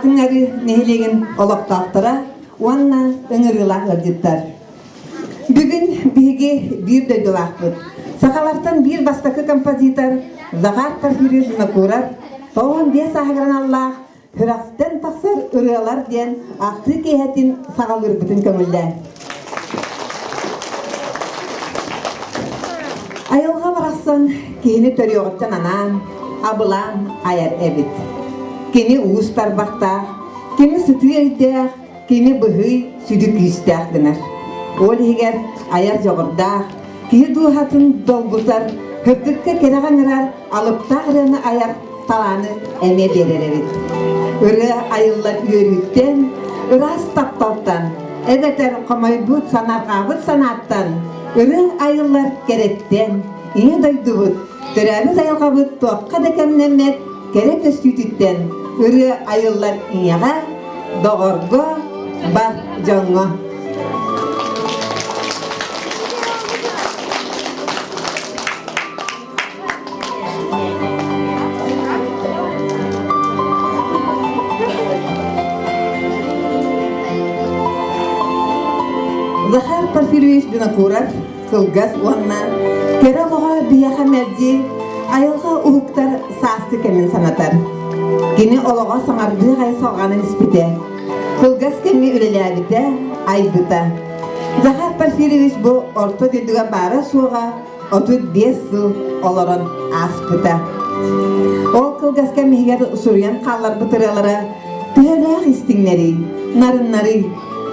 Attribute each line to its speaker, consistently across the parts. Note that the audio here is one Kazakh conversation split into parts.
Speaker 1: Ақтыңары нехелеген олақтақтыра, уанна ыңырылақ өрдеттар. Бүгін бігі бір дөйділақ бұд. Сақалақтан бір бастақы композитор Захар Порфирьевич Винокуров тоғын бес ағыран Аллах хүрақтен тақсыр ұрылар ден ақты кейхетін сағалыр бүтін көңілді. Айылға барақсан кейіні төрі оғыттан анан, абылан аяр әбіт. Кені уыз тарбақтақ, кені сүті елдәқ, кені бұғы сүді күйістәқ дінар. Ол егер аяр жоғырдақ, кей дуғатын долғызар, хөптікке кераған ұрар, алыптақ рәні аяр таланы әме берер әбіт. Үрі айыллар үйеріттен, ұрас тапталтан, әбәтер қомайбұт санарғабыт санаттан, үрі айыллар кереттен, ие дойдубут, төрәбіз айылғабыт тоққа дәкәмнәмет, керек өстүйтіттен, үрі айыллар иеға, доғырғы, бар жоңға. Захар Порфирьевич Винокуров кылгас уанна кере оға бияха мәрді айылға ұлықтар састы кәмін санатар. Кені олаға саңарды ғай салғанын іспіте. Кылгас кәмі үлеләбіте айбыта. Захар Порфирьевич бұл орто дедуға бара суға 35 жыл оларын аспыта. Ол кылгас кәмігер ұсырыян қалар бұтыралары тәрәқ істіңнері, нарыннары,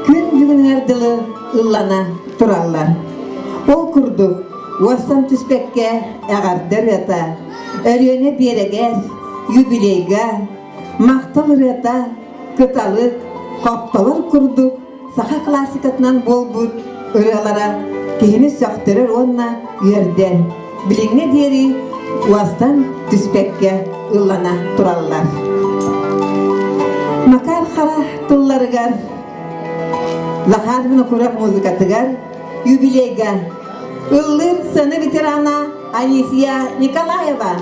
Speaker 1: күн жүгінерділі ұллана тұралар. Ол күрдік, уастан түспекке әғардыр ета, өріне берегер, юбилейға, мақтал рета, күталық, қапталар күрдік, сақа классикатынан бол бұд, ұралара, кейіні сөқтірір онна үйерден. Біліңе дері, уастан түспекке ұллана тұралар. Макар қара тұлларығар, Захар Винокуров музыкатыгар, юбилейга, ыллыр сыны ветерана Анисия Николаева.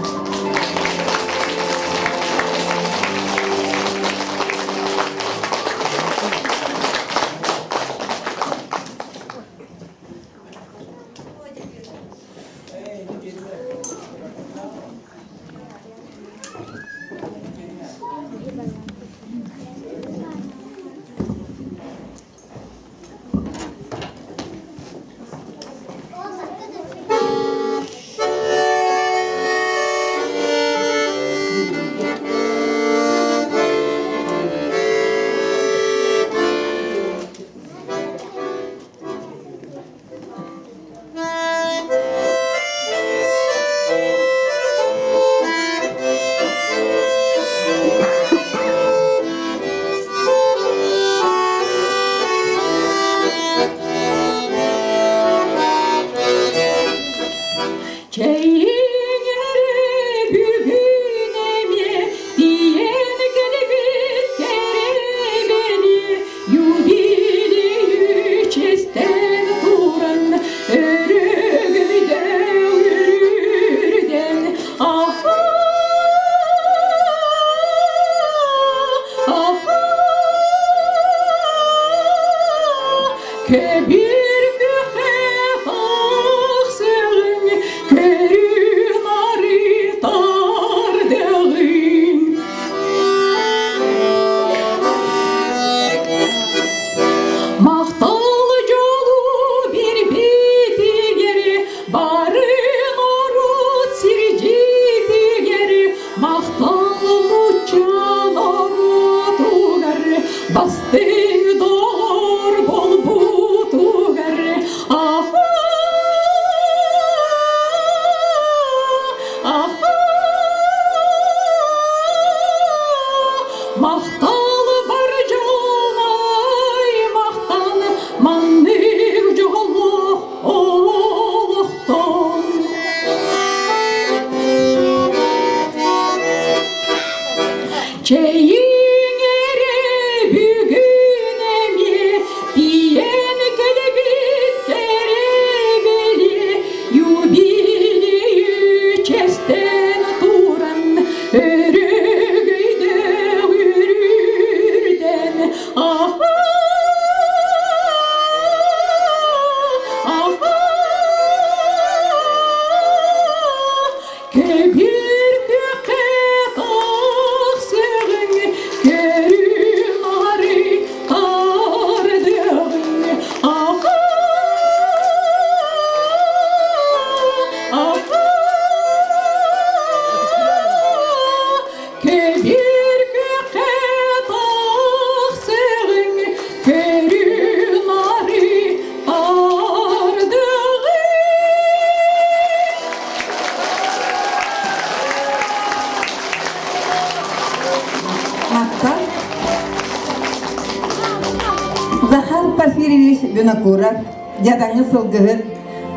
Speaker 1: Винокуров, жадаңы сылгығын,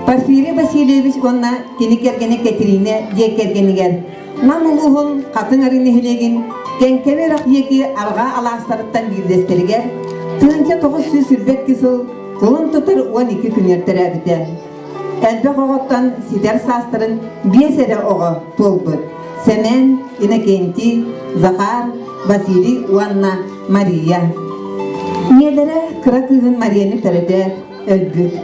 Speaker 1: Порфирий Васильевич онна кені кергені кетіріне дек кергенігер. Нам ұлығын қатын арыны хілеген, кәнкәвер ақ екі алға аластарыттан білдестерігер, тығынша 900 сүрбек кісіл, құлын тұтыр 12 күнертер әбіті. Әлбек оғыттан сидер састырын бесері оғы толбыд. Семен, Иннокентий, Захар, Василий, Уанна, Мария. Нелері кыра күйін Марияны тәреді өлбүд.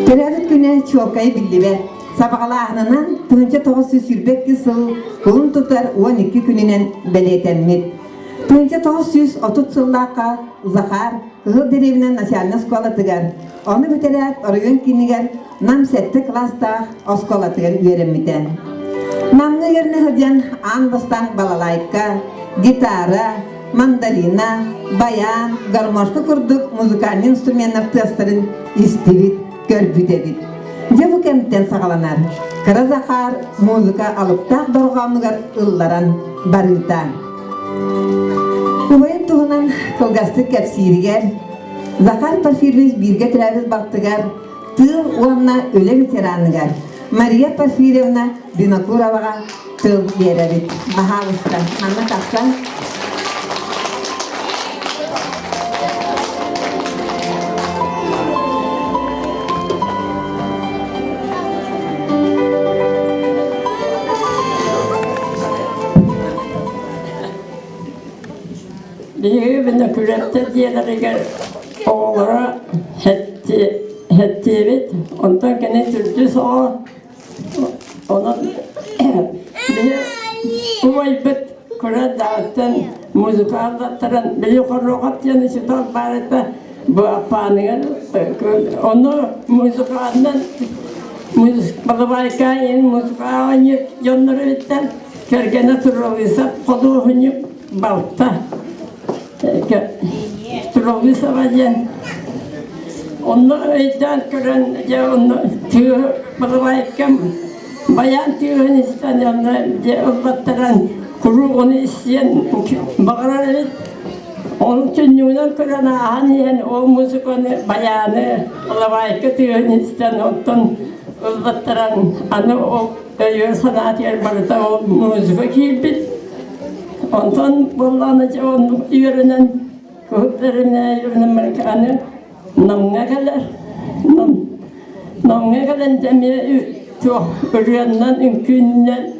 Speaker 1: Төрәбіт күні чуалкайы білдібе. Сабағала ағынан тұғынша 900 сүрбек кісіл құлын тұтар 12 күнінен бәлетәммет. Тұғынша 930 сыллаққа Захар қығыл деревінен национальный скола тығар. Оны бүтерәп орыйын кенігер нам 7 кластақ оскола тығар үйеріммітен. Намны ерні ғыден аң бастан балалайка, гитара, мандарина, баян, гармошка күрдік музыкальный инструментер тестарын истивит, көрбіт едит. Дебу кәмттен сағаланар. Кыра Захар музыка алыптақ дорғамыгар ұлларан барыта. Убайын туғынан кылгасты кәпсирігер, Захар Порфирьевич бирге тірәбіз бақтығар, тыл уанна өлі ветераныгар. Мария Порфирьевна Винокуроваға тыл берәбіт. Бағалыстан, манна тақсан.
Speaker 2: Биги Винокуровта диелеригер оғылыра хәттебет, онда кәне түрді соға. Onun bir uvaybet kuradağıttan müzik anlattıran bir yukarıqat yanı çıtar barıda bu apanıgan onu müzik andan müzik balıbaykayin müzik ağanyık yonları bitten kergene turuvisa koduğunyuk balta turuvisa vajen onu ejdan kuran ya onu tüy balıbaykam bayan tüyün istan yanına ılbattıran kuru onu isteyen bağırar evet. Onun tünüğünden kuran ağan yiyen o müzik onu bayanı balıbayka tüyün istan ondan ılbattıran anı o öyle sanat yer barıda o müzik kilbit. Ondan bullanıcı onu yürünen kuhutlarına yürünen merkanı namına kadar namına kadar demiye çok ürüyenden ünkünden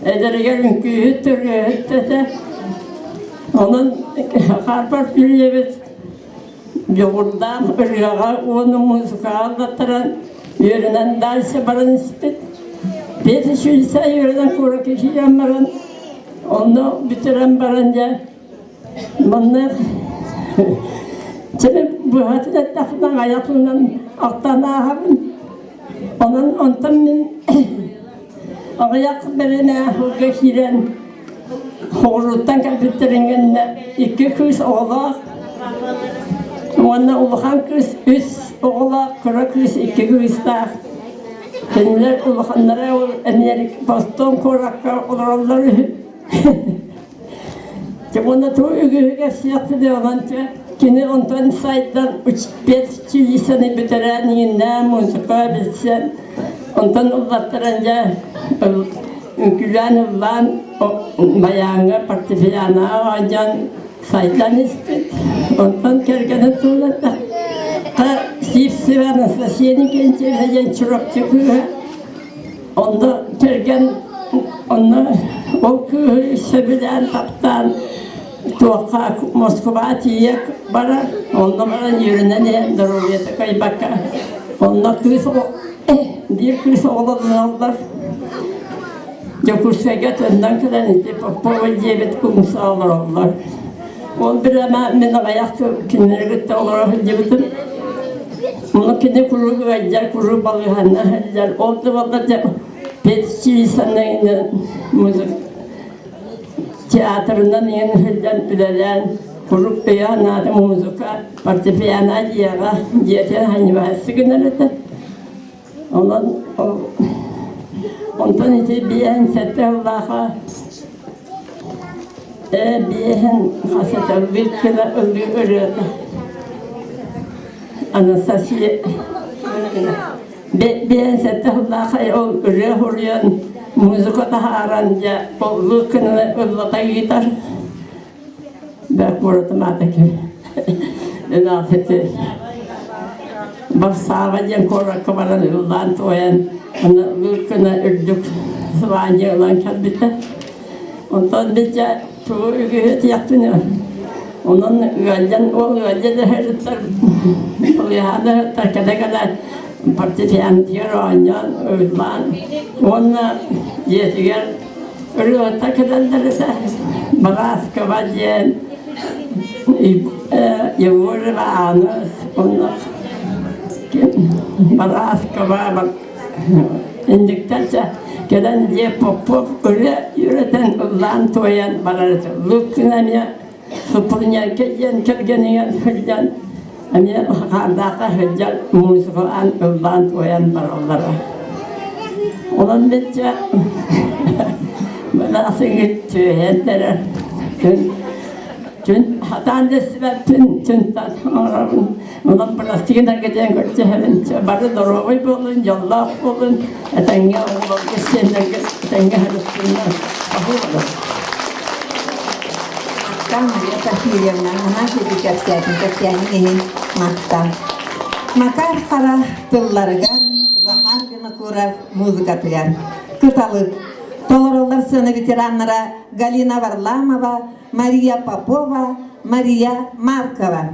Speaker 2: ederger ünküyü türüyü de onun harpar biliyebet yoğurdan ürüyağa onu müzika anlatıran yürünen derse baran ispet beti şuysa yürünen kuru kişiyen baran onu bitiren baranca bunlar şimdi bu hatırda takıdan ayatından aktan ağabın onun ondan ben ayak birine geçiren horultan kalbittiringen 2 kız oğlak ona uluhan kız 3 oğlak kara kız 2 kız da kendiler uluhanlara Amerika Boston korakka olanları ona tuğuğu siyatı diyorlar kini ondan saydan 3-5 sene bitiren yine müzika bilsen ondan uzattıranca gülen ulan bayanı partifiyana ajan saydan ispet ondan kergene tuğladı sifsi var nasıl senin gençlerden çırak çıkıyor onda kergen onda o köy sebilen taptan Tuğka Moskova tiyek bara, ondan yürünen daruriyete kaybaka. Ondan kız o, bir kız oğlanı aldılar. Yokursaygat önden kadar işte papava cebet kumsallar oldular. On bir ama ben ayakta kinleri gitti olarak cebetim. Onu kendi kuru güvecler, kuru balıhanlar hediler. Oldu vallaca petçili sanayını müzik. Tiyatrından yeni hediyen bilen kurup beyanatı müzika partifiyana diyaga diyeten hanımefendi günlerinde ondan ise biyen sette Allah'a biyen hasete bir kere ölüyordu Anastasya ben settahullah ol rehuryan müzika taharanca olukunu ullata gitar bak burada mataki nafeti basavajan korak kamaran ullan toyan ana ulukunu urduk svanya ulan kalbitte ondan bize çoğu ügühet yaptınıyor. Onun öğrenci de her tarafta kadar partiyen diyor oynayan öğretmen ona yetiyor öğretmen kadar da bazı kabaciyen yavur ve anız ona bazı kabar indiklerce gelen diye pop öyle yürüten ulan toyan bazı lüksüne Supurnya kejen kerjanya kerjan, ani hardaka kerja musuhan ulan toyan barolara. Olan beca, bana sengit hentere, cun hatan desbepin cuntan orang, olan pelastikan kerja kerja hemen, baru doroi bolun, jallah bolun, tengah orang kesian tengah harus punya, aku ada.
Speaker 1: Maria Tahiriyana nasıl bir kesiyen makta. Makar para tıllarga zahar gına kurar muzika tuyar. Kıtalık. Tolorolar sını veteranlara Galina Varlamova, Maria Popova, Maria Markova.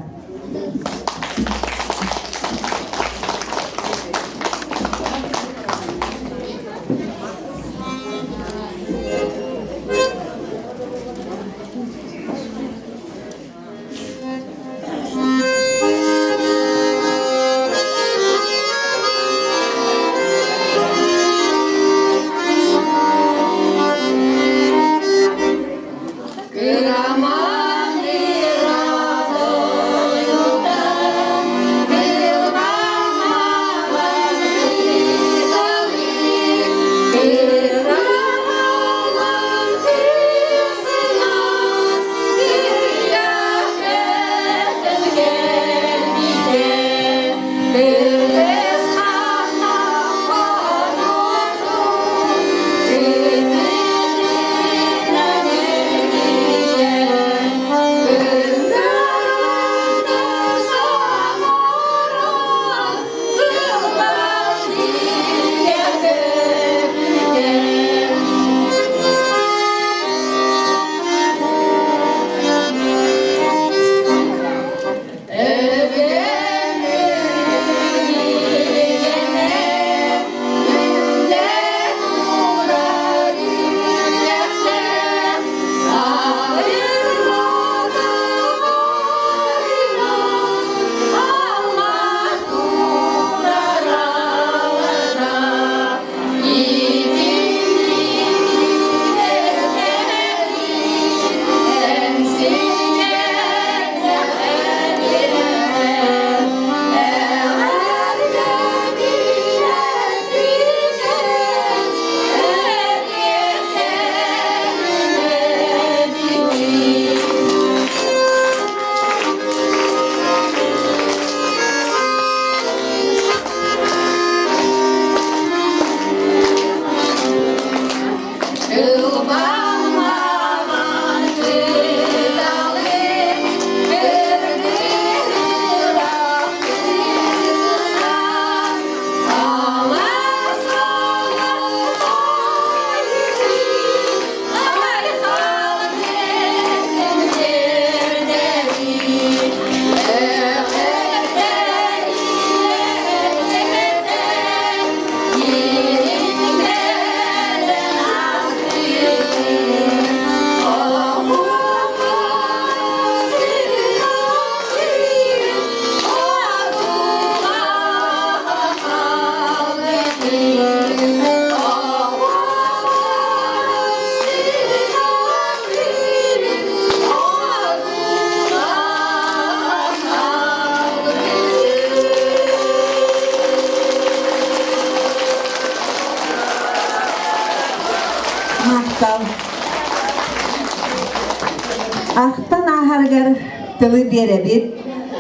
Speaker 1: Ahtan ahargar tılı berebit,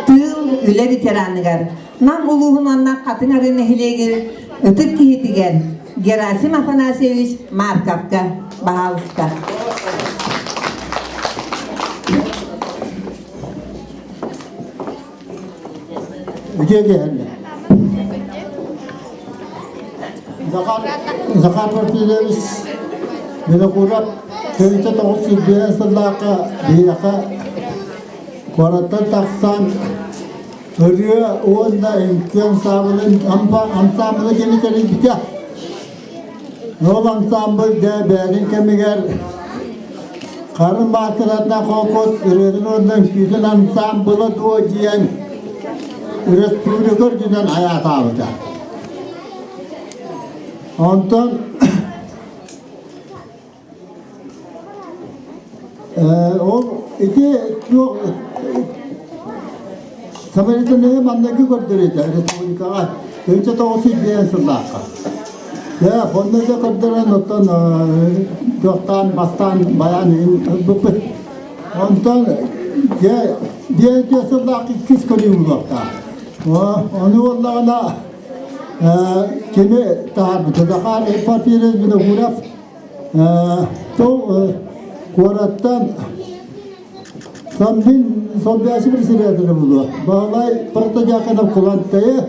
Speaker 1: tıl üle veteranıgar. Nam uluğun anna katın arın ehilegir, ötüp kihitigen, Gerasim Afanasevich Markavka, Bahalıska.
Speaker 3: Geldi. Zakar partilerimiz beni kurup köyde toğusu bir sırlaka biyaka kuaratan taksan örüyor onda imkan sağlığın ansamblı gemi teri biter. Yol ansamblı de beğenin kemiger karın bahçelerine kokos ürünün ondan güzel ansamblı doğacayan Respublikör günden hayat aldı. Ondan o iki çok Samarita ne mandaki gördürüyor Respublika'ya. Önce de o sizden sırlaka. Ya fonda da gördüren ondan doktan bastan bayanın bu. Ondan ya diye sırlaka kis konuyu bulakta. Onu vallahi kimi tabi dakar partiler bile vurap to kuarattan son bir aşı bir sebebi buldu. Bağlay partajakan kullantıya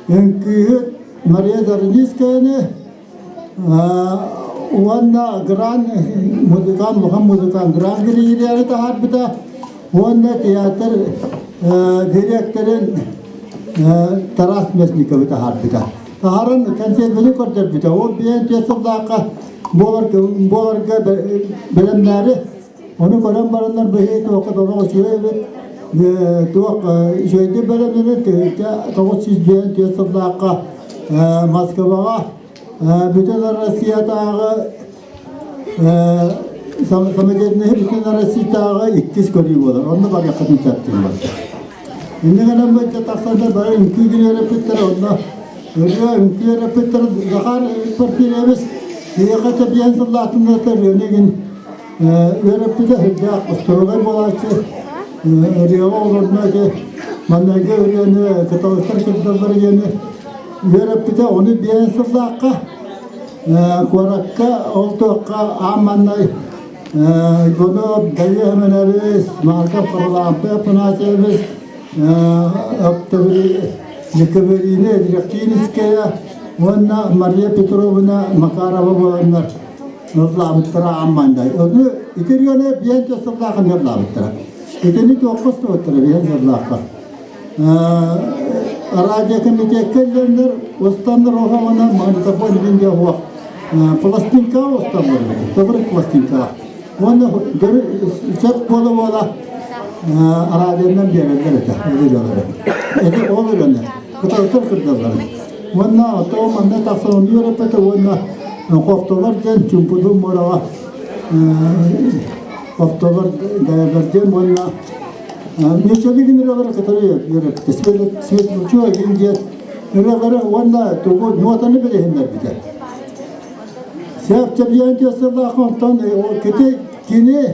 Speaker 3: çünkü Maria Zarniskaya Wanda Gran Muhammad Gran giriyor tabi bita Wanda tiyatr direktörün Taras Mesnikov tahar bita. Taharan kanser beni kortar bita. O biyen tesildaka bolarga bilimleri onu koran baranlar behi toka toka şöyle toka şöyle bilimleri toka siz biyen tesildaka Moskova'ya bütün Rusya'da Samedet'in bütün Rusya'da ikiz koruyorlar. Onu var yakın çattım var. İndiğine böyle taksanda böyle ülkeleri repetir onda. Öyle ülkeleri repetir. Zakar partilerimiz diyakata biyen sallatında tarıyor. Negin repetir hediye kusturulay bolaşı. Riya olurna ki manage öyle katavuşlar kırdılar yani. Repetir onu biyen sallaka kuarakka oltuka amannay. Bunu dayı hemen abis marka fırlampe pınasebis. Aktabri yakaberine direktiniskaya wana Maria Petrovna Makarova bolanlar nurlabutra ammanday. Onu itiriyone biyen tasarlakan nurlabutra. İtini tokus totra biyen tasarlakan. Araca kemitekellerler ustanlar ohavana manitapon bince huwa. Plastinka ustanlar. Tabrik plastinka. Wana geri set bola Araden'den bir yerler ete, ödüyorlar. Ete olur öyle. Kıtır kırdılar. Valla otomanda taksan diyor repete valla koptolar gen çumpudum morava. Koptolar gayberden valla. Ne çabuk indireler kıtırıyor repete. Svet uçuyor ince. Indireler valla topu nuatanı bile hinder biter. Siyah çabiyen keserler kontan o kötü kini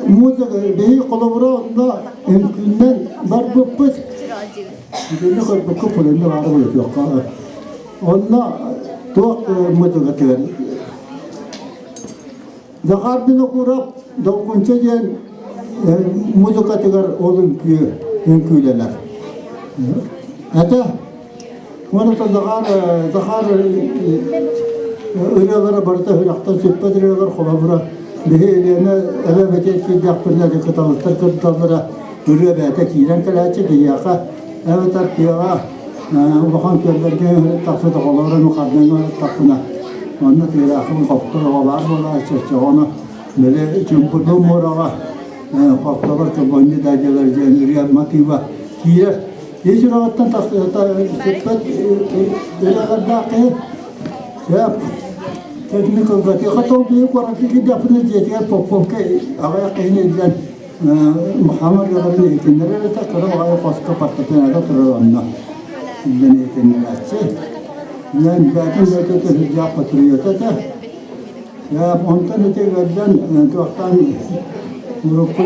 Speaker 3: Mutlaka beyi kolaboranda imkünden var bu pıt. Ne kadar bu kupulunda var bu yok. Onunla çok mutlaka tegar. Zakar bin okurap dokunca diyen mutlaka tegar olun imküleler. Hatta onu da zakar öyleleri barda hülaktan süpet öyleler kolabora. Behilerine eve betek ki yaptırlar kıtalıklar kırtalara görüyor bete kiren kalaçı diyaka evet arkiya bakan körlerge taksıda kolları mukadden taksına onu tirakın koptu var bola çeçe onu böyle çumpurdu morava koptular ki boynu daceler jeneriya makiva kiyer hiç rahattan taksıda sepet böyle kadar ki ya teknik olarak yakatol büyük olarak ki yapını ciddiye popomke avaya kıyınızdan Muhammed Yalabı'nın eğitimleri de takırı avaya paska patlatına da turur onunla. Sizden eğitimleri açı. Yani belki de hüccah patırıyor da ya ondan ötelerden tuaktan grupta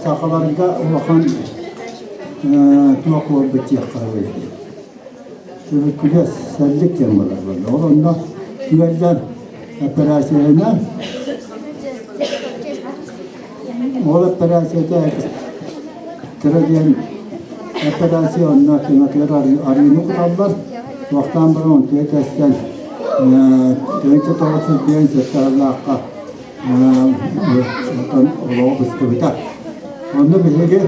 Speaker 3: sakalarında bakan туақ ол бітек қарабайды. Күлес сәлдік кен болар болды. Ол онда үйелден операцияна ол операцияда тіріден операция онына кемекер арыны құталдар. Уақтан бір он түйет әстен түйінші тоғысыз бейін сеттарылаққа олығы бұсты бұта. Онда бізеге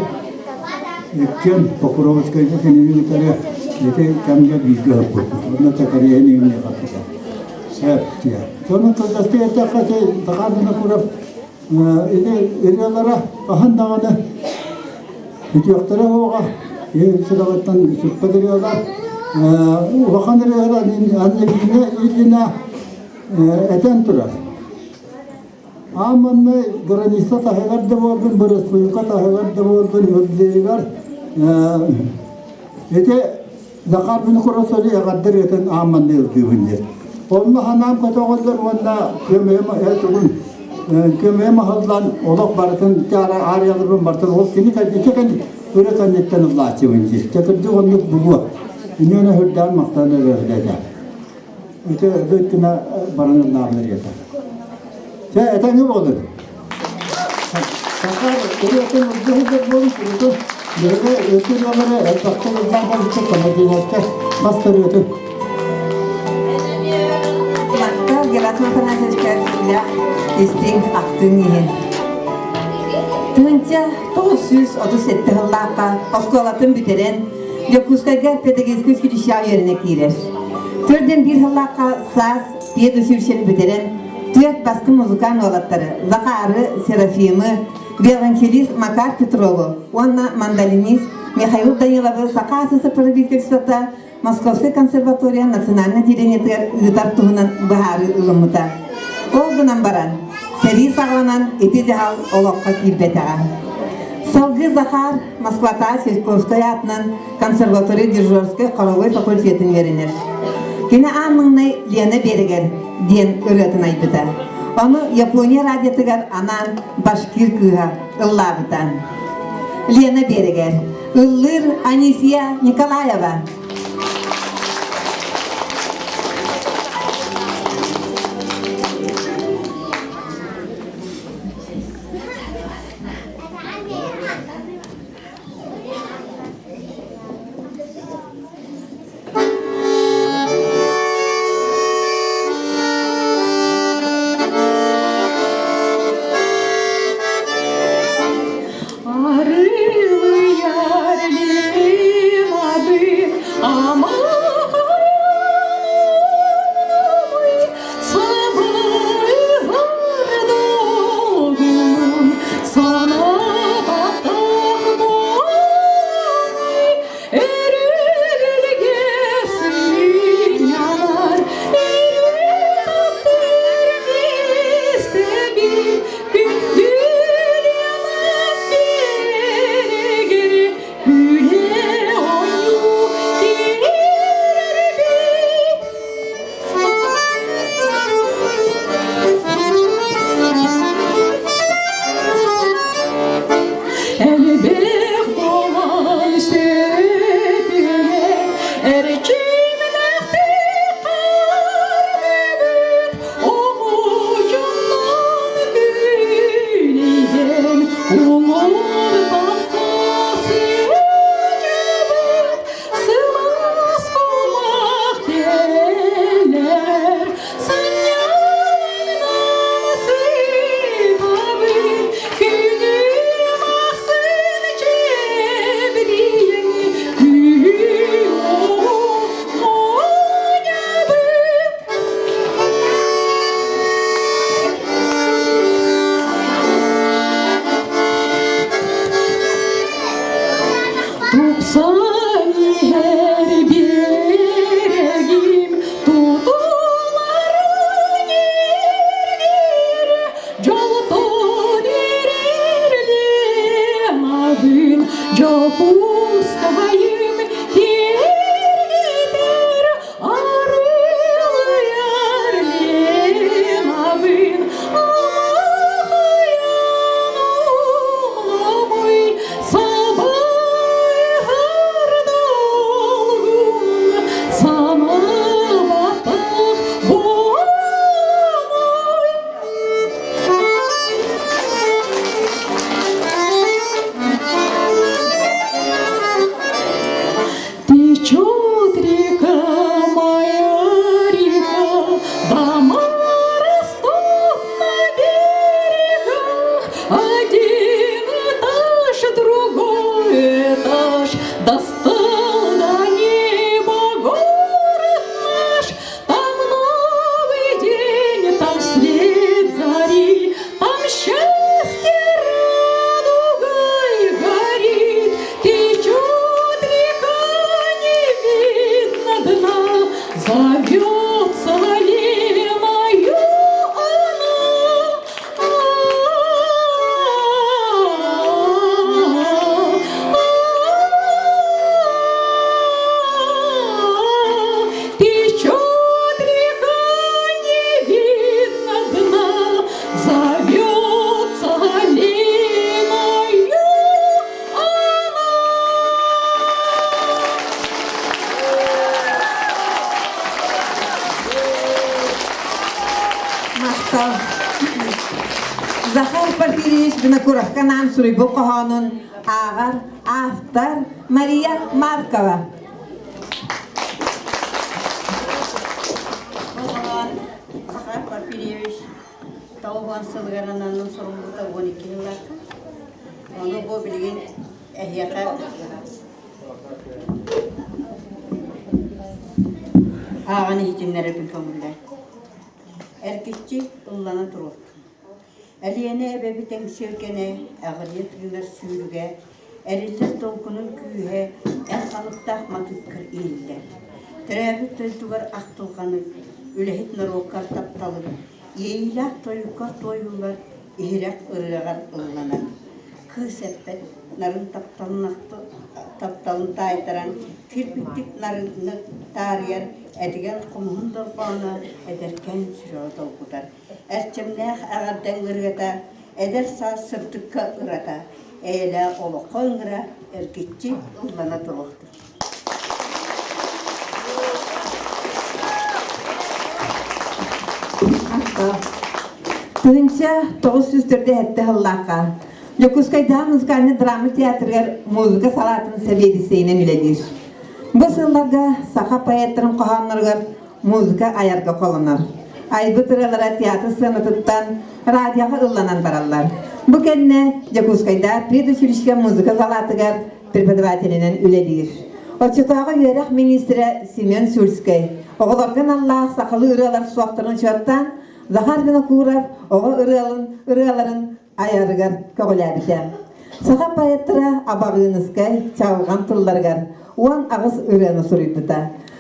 Speaker 3: өткен Покровскайда кенені өтері ете кәмге бізге өпті. Онда тәкәрейін үйіне қатыға. Әптия. Сонын қылдасты ертеққа тағармына құрап үрелері қағандағаны үтіяқтары оға сұрағаттан сүрпәдірелер Ваханрыгара аннегине этен турар. Аманны граница тахыгарды болдун, bir республика тахыгарды болдун, өздеригер. Эте Dakar bini kurasoli egaddir eten ammanны öldüğünler. Onunla hanam katağıldır, onunla kömeye mahallan olak barıtın, tara ağrıyalıbın barıtın, o kini kadar öyle kannetten Allah çevinci. Çakırdı onu buluğa. İnönü hırdan maktanı verdiler. Öte ötüne baranın nabıları yeter. Sen eten gibi olur. Sakar, öyle ötün oldu kurudu. Böyle ötün yolları, taktan yollardan çok kamadiyette bastırı ötün.
Speaker 1: Lakta gelatma tanışırlarıyla istin aktın yiyin. Tınca 937 yıllarca Oskolatın biteren Yokuskayga pedagogik училища yerine girer. Törden bir yıllarca saz, piyade sürüşeni biteren dört baskı muzikan olatları Zakarı Serafimi, violonçelist Makar Petrov'u, onunla mandolinist Mikhail Danilov Sakasısı правительствода Moskovskiy konservatoriya nasionalni direnetler ıtartığının baharı ılımıda. Oldunan baran, seri sağlanan eti zahal olakka kilbetağa. Salgı Захар Moskvata Sельсковская атынан консерватория Державской Қаровой факультетін верінер. Кені аныңнай Лена Берегер ден үретін айбыта. Оны Япония радиотығар анан башкир кыға ыллабытан. Лена Берегер, Ыллыр Анисия Николаева.
Speaker 4: Зовется Лениною течет река, не видно дна, зовется Лениною
Speaker 1: Мақтау. Захар Порфирьевич Бинокуровканан Сурибу Кохонун Ағар автор Мария Маркова.
Speaker 5: Захар Порфирьевич тауған сылғарананның сұрымғыда 12 жыллаққа. Оны бұл білген әйеқа ағаны етімлері бұл көңілді. Әркетчі ұллана тұрып. Әлиені әбәбітен сөркене, әғырия тұғынар сүйріге, әрілдер толқының күйе, әр қалықтақ матүткір елді. Тірәбі төлтігір ақтылғаны, үләхет нароккар тапталып, ейіләк тойыққа тойылар, ихирәк ұрығар ұлланар. Кыз әппет, нарын тапталын тайтаран, кірпіктік нарыны тарияр, әдіген құмығын долбауына әдеркен сүрі долғыдар. Әрчімнәқ ағардан ғырғата, әдер саа сыртыққа ұрата, әйлі олы қоңғыра, әркетчі ұллана тұрғыdır.
Speaker 1: Тыынча 900-түрде әтті ғыллаққа. Жокускайда музыкальный драма театргар музыка салатын сәбедісейінен үледер. Бұл сылларға сақа поэттарын қоғанларғар музыка аярға қолынар. Айбы тұралара театр сынытыттан радияға ұлланан баралар. Бұл кәнне Жокускайда предучилища музыка салатыгар преподавателінен үледер. Отчетағы үйерек министрі Семен Сульскай. Оғыларған Аллах сақылы ұралар суақтырын чуаттан Захар Бинокуров оғы ұраларын аярыгар көғіләбіше. Сақа поэттыра абағынызкай чауылған тұлларғар, оған ағыз үрәні сұрыйдыта.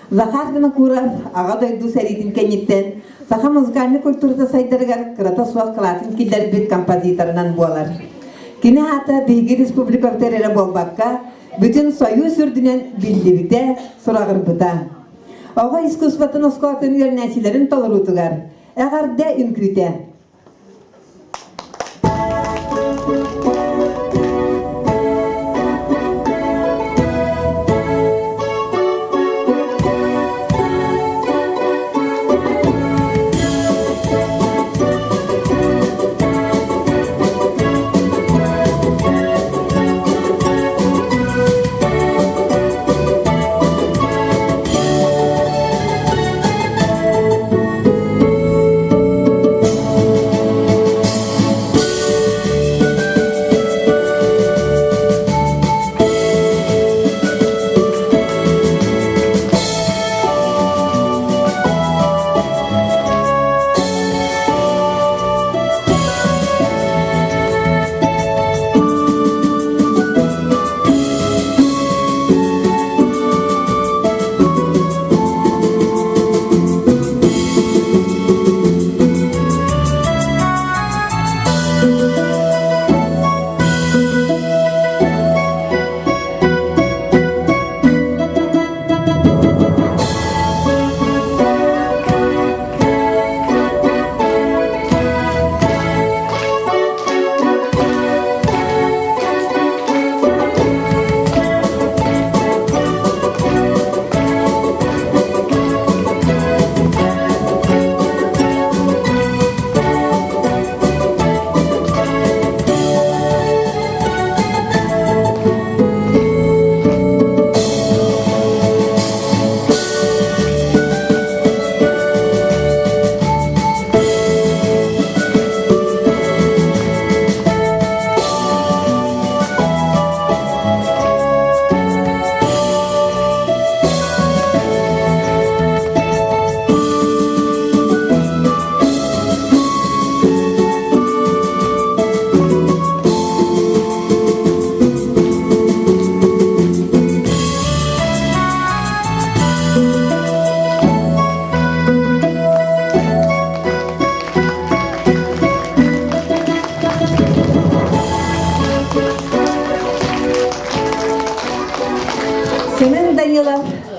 Speaker 1: Захар Бинокуров аға дойду сәрейдін кәнеттен, сақа музыкальны культурда сайдарыгар қырата суақ қылатын келдер бет композиторынан болар. Кені ата Бейгі республикавтар әрі болбаққа, бүтін союз үрдінен білдібіте сұрағыр бұта. Оға искусстватын ұскуатын үйернәсілерін толыр ұтығар, әғарда үнкүйте.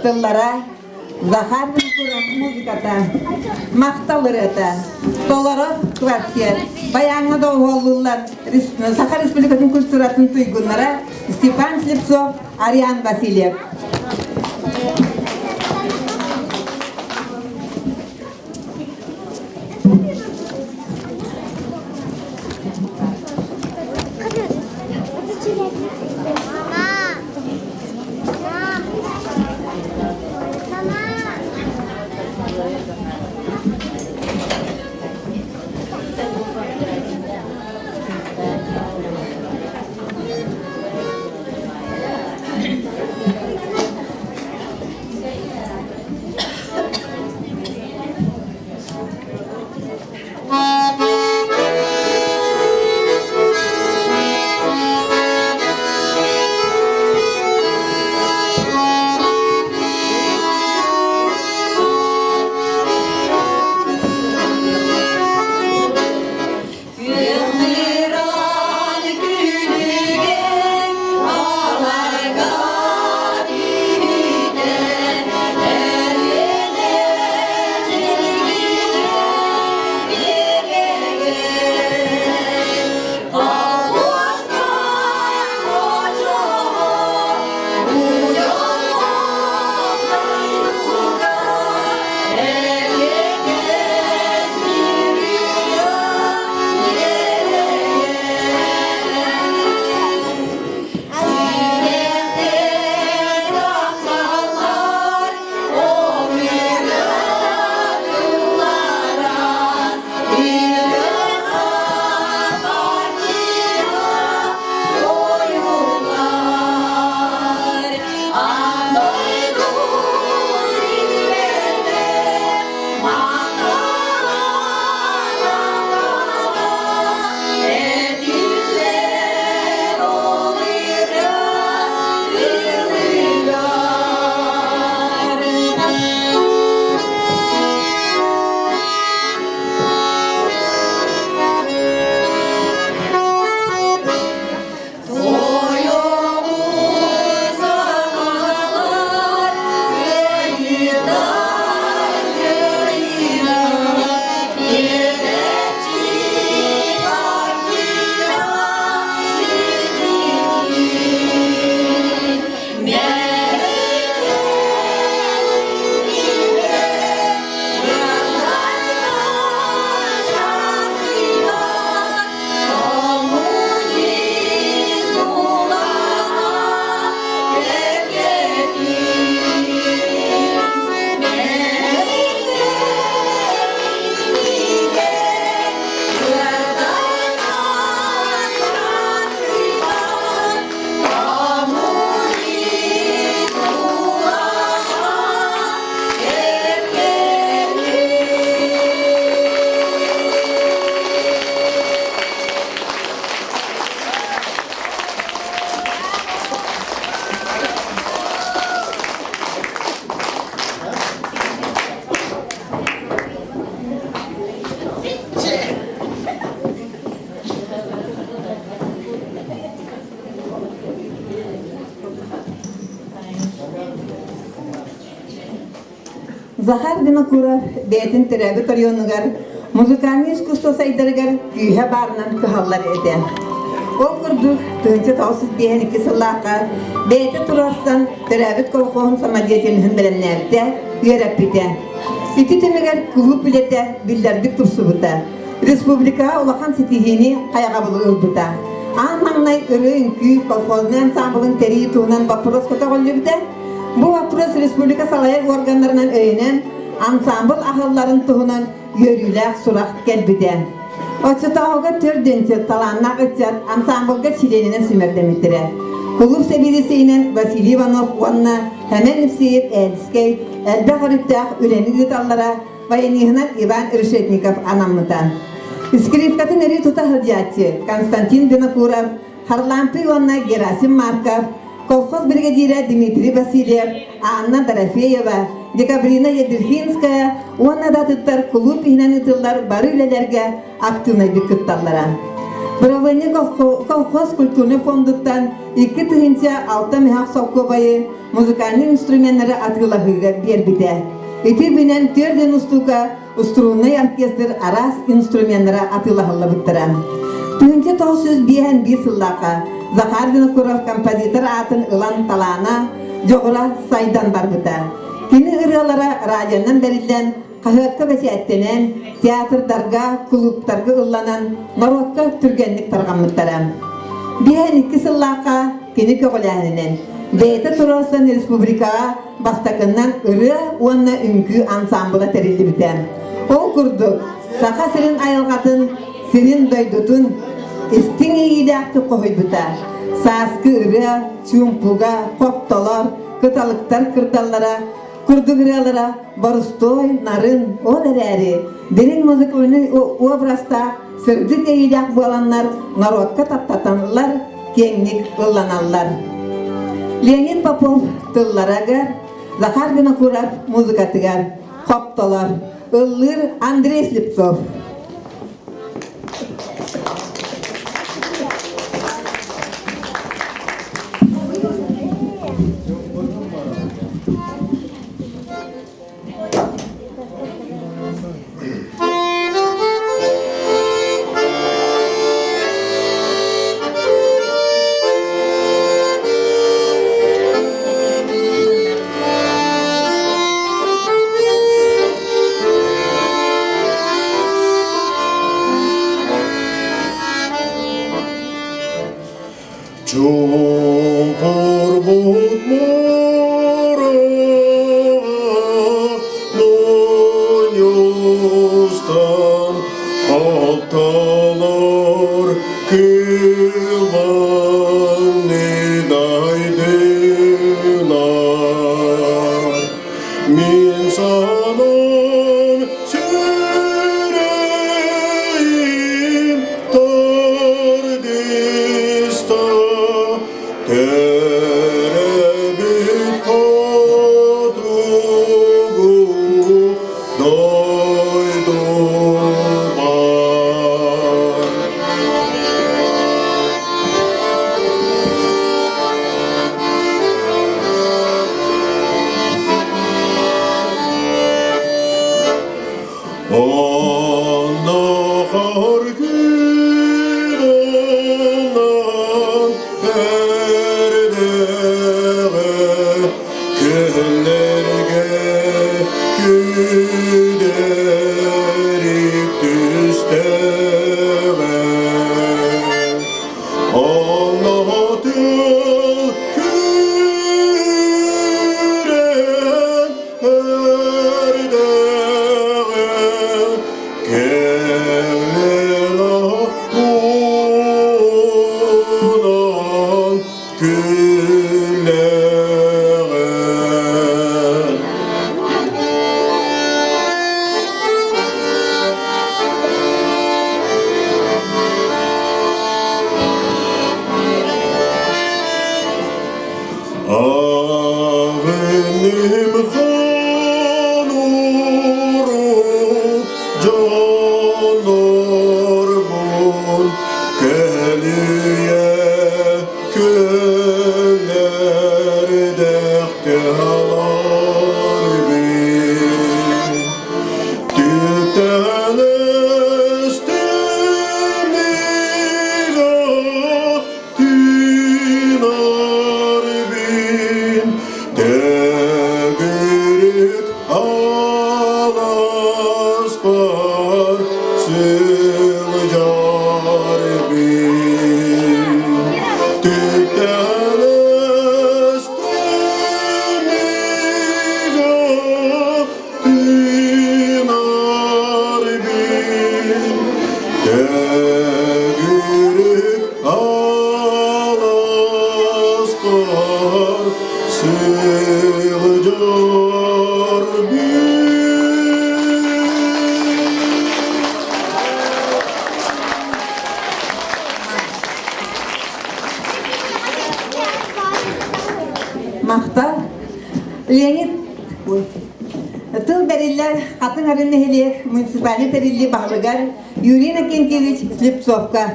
Speaker 1: тыллара Захар Винокуров музыката, мақталырыта, Толоров квартет, баяңы долголлылар, Саха Республикатын культуратын туйгуннара Степан Слепцов, Ариан Васильев. Захар Винокуров бәтін тірәбі тарионыгар, музыкальный искусство сайдарыгар күйе барынан кыхаллар эден. Ол күрдік тыңчы таусыз бейін екі сыллаққа бәті тұрарсан тірәбіт колхоғын самадиятелін біленлерді үйеріп бітен. Үті темегер клуб білеті білдердік тұрсы бұта. Республика олақан сетихini қаяға бұлы ұлбыта. Ан-маңнай үрін күй колхозын ансамблын тәрейі туғынан вопрос көті қолы біті. Bu вопрос республика салайық органдарынан өйінен ансамбл ақылларын тұғынан үйерілік сұрақ кәлбіден. Отчытауға түрденчі таланнақ үтчат ансамблға силенінен сүмердеметтірі. Клуб сәбедесейінен Василий Иванов онына әмен үпсейіп әліскей, әлбі ғырыптақ үлені үталлара баянығынан Иван Решетников анаммытан. Скрипкатын әрі тұта ғылдиятчы Константин Винокуров, Харлампы онына Герасим Марков, колхоз бригадира Дмитрий Васильев, Анна Дорофеева, Декабрина Едельфинская, онна датыттар клуб инен ытыллар бары үлелерге активный бекытталлара. Бравыны колхоз культурный фондуттан 2 тыгынча 6 мехақ совкобайы музыкальный инструменттары атылahıга бербите. Ити бинен төрден устука струнный оркестр арас инструменттары атылahılla буттарам. Тыгынча 905 сыллака Захар Винокуров композитор атын ылан талана жоғыра сайдан барбыта. Кини ыралара радионан берилен Қағыққа бәсәттенен, театрдарға, клубтарға ұлланан, народқа түргенлік тарғамыттарам. Бейін 2 сыллаққа кені көғіләнінен, бәйті тұрылсын республикаға бастақыннан ұры онына үнкі ансамбыға тәрелі бітен. Ол күрдік, сақа сірін айылғатын, сірін дойдутын, істің ейіләқті қойы бұта. Саскы ұры, чумпуға, қопталар, қыталықтар кырдаллара, Күрдігірелері барыстой, нарын, ол әрі. Берін музыкалыны образда сырдық әйілек боланлар, народқа таптатанлар, кеңнік ұлланалар. Леонид Попов тылларағар, Захар Винокуров музыкатығар, қопталар, ұллыр Андрей Слепцов. Мақта Леонид Тыл бәрелләр қатын арынны хелек муниципалит тәрелі бағлығар Юрий Накенкевич Слепцовка.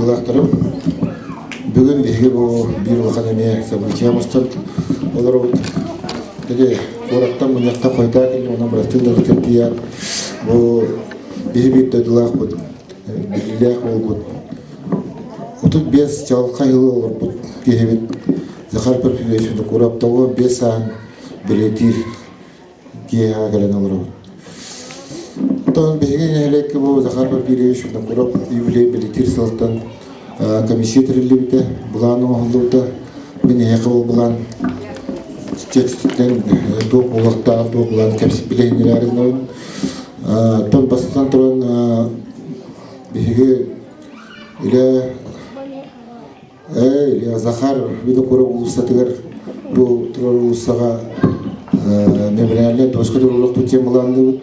Speaker 6: дылақтырым. Бүгін беге бұл бір ұлған әме события мұстан олар өт. Деді, ораттан мұнақта қойта келі, оның бірастың да көппияр. Бұл бейбетті дылақ бұд, біліләқ ол бұд. Отут 5 жалқа жылы олар бұд, бейбет. Захар Парфилевичуны қораптауы 5 сағын білетір кеға кәлін олар бұд. Тон беген әлекке бұл Захар Парфилевичуны қорап юбилей білетір сылттан комиссия тірілі бұланы оғылды мен еқі ол бұлан жетістіктен тоқ олақтағы тоқ бұлан кәпсіп білейінер әрін ойын. Тон бастан тұрын беге илі Захар бені қорап ұлыстатығыр бұл тұрар ұлыстаға мемориаліне досқы дұрылық түтен бұланды бұд.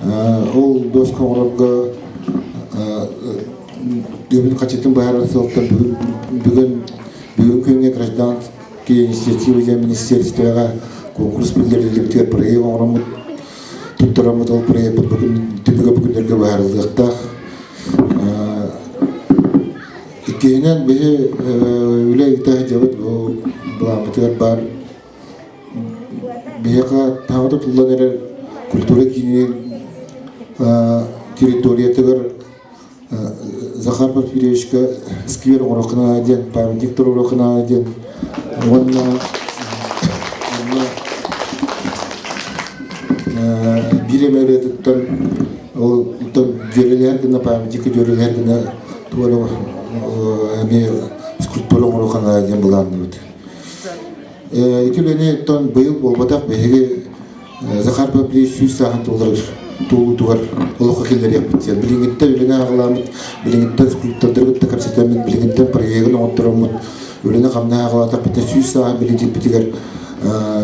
Speaker 6: Ол досқа орапқа дөбін қачетін бағарар сылықтан бүгін күнге гражданские инициативы для министерствоға конкурс білдеріліктер проект оңырамыд тұттырамыд ол проект түбігі бүгіндерге бағарылдықтақ. Кейінен бейі үлі үйтағы жауыд бұламытығар бар. Бейіға тағыды тұлдан әрі культура кейінен территориятығыр Захар Парфилевичка сквер урокына один, памятник урокына один. Онна биремелі тұттан жөрелергіні, памятники жөрелергіні туары скульптура урокына один бұланды өт. Екілені бұйыл болбадақ бәйге Захар Парфилевич 100 сағын толырыр. Туğu tuvar, oluqa kelder yapıtıyor. Bilingitten ülene ağlamıt, bilingitten skülptörlergütte karşıtamıt, bilingitten parayegin oturamıt, ülene kamna ağlatak bitti 100 saat bilindik bitiger,